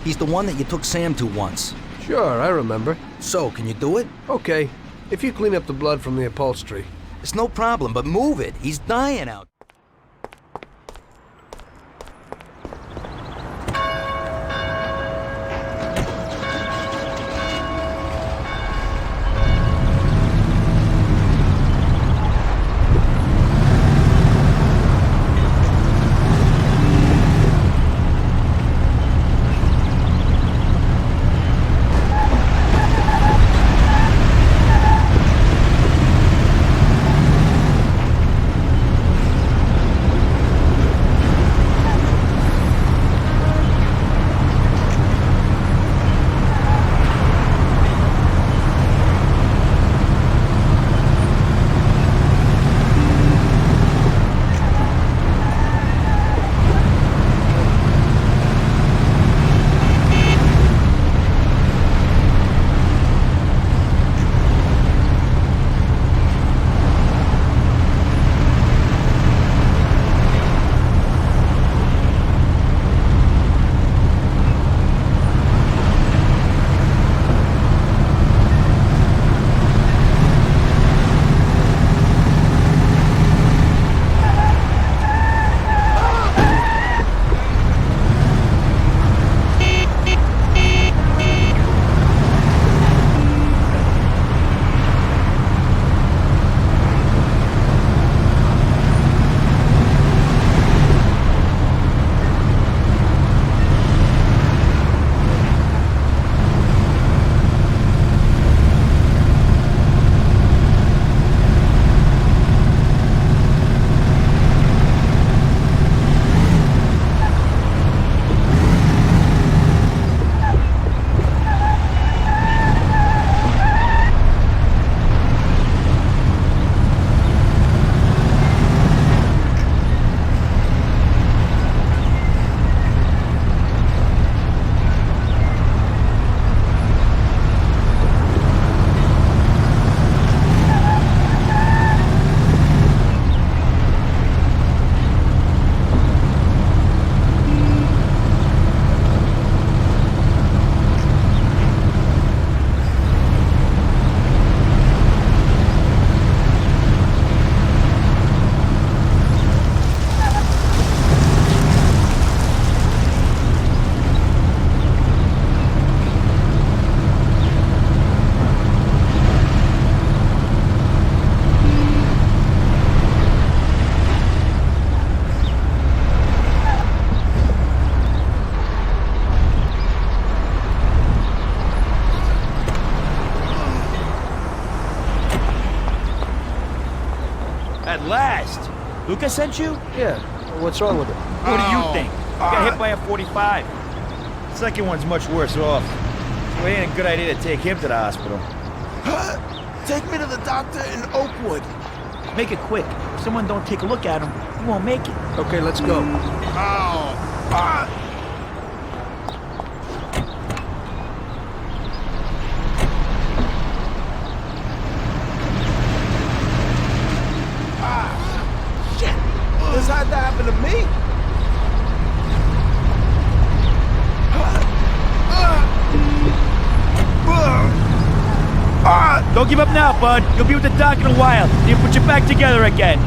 He's the one that you took Sam to once. Sure, I remember. So, can you do it? Okay, if you clean up the blood from the upholstery. It's no problem, but move it. He's dying out. At last! Luca sent you? Yeah. What's wrong with it? What do you think? Got hit by a 45. Second one's much worse off. So it ain't a good idea to take him to the hospital. Take me to the doctor in Oakwood. Make it quick. If someone don't take a look at him, he won't make it. Okay, let's go. Shit! This had to happen to me. Don't give up now, bud. You'll be with the doc in a while. He'll put you back together again.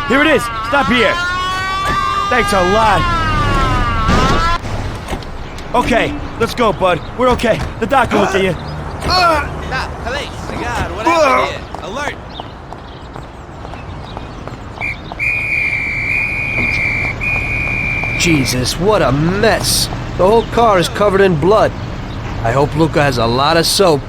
Here it is. Stop here. Thanks a lot. Okay, let's go, bud. We're okay. The doctor looked at you. Stop, police. My God, what happened here? Alert. Jesus, what a mess. The whole car is covered in blood. I hope Luca has a lot of soap.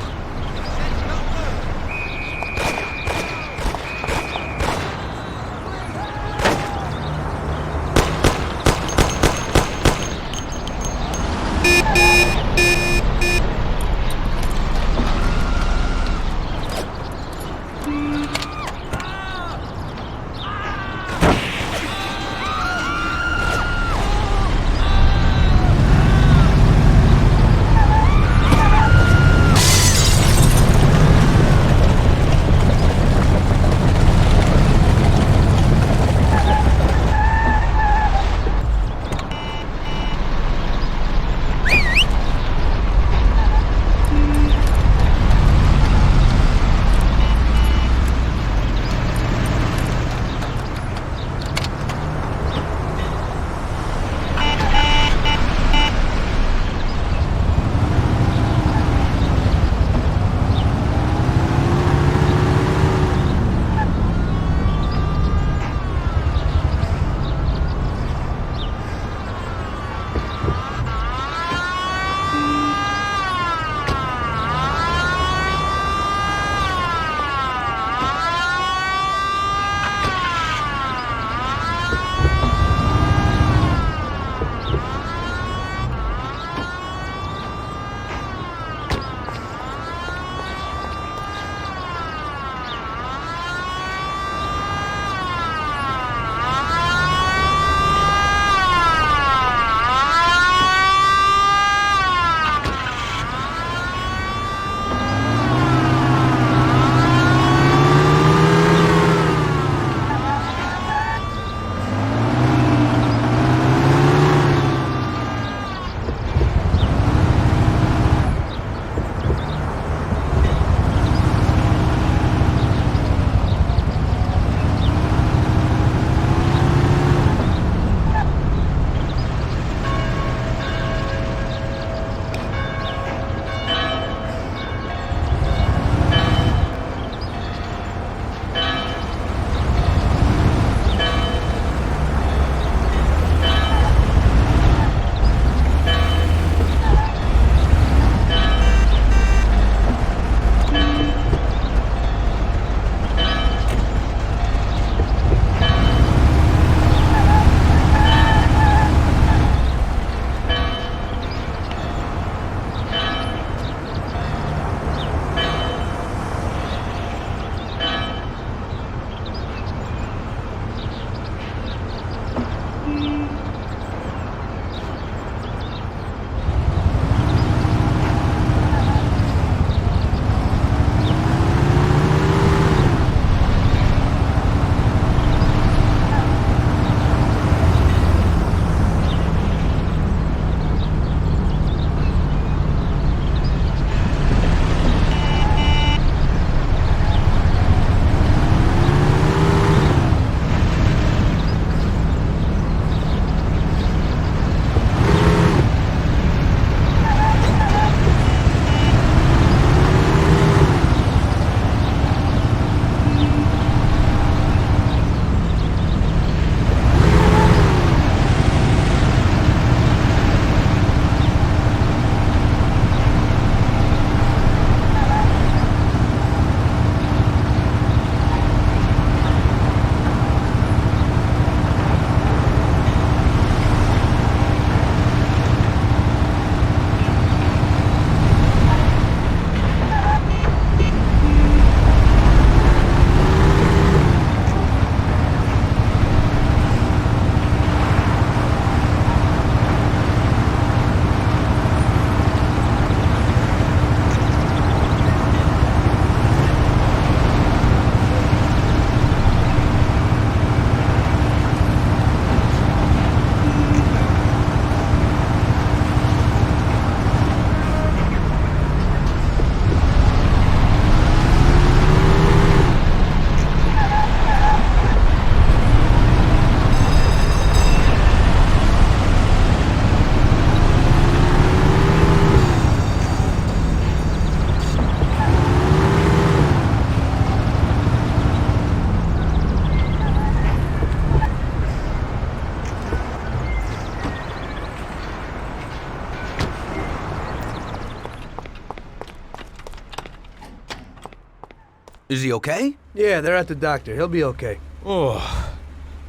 Is he okay? Yeah, they're at the doctor. He'll be okay. Oh,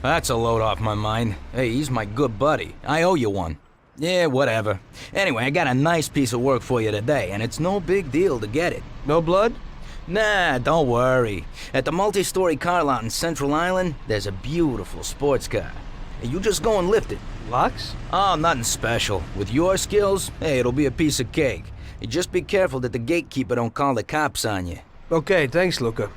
that's a load off my mind. Hey, he's my good buddy. I owe you one. Yeah, whatever. Anyway, I got a nice piece of work for you today, and it's no big deal to get it. No blood? Nah, don't worry. At the multi-story car lot in Central Island, there's a beautiful sports car. You just go and lift it. Locks? Oh, nothing special. With your skills, hey, it'll be a piece of cake. You just be careful that the gatekeeper don't call the cops on you. Okay, thanks, Luca.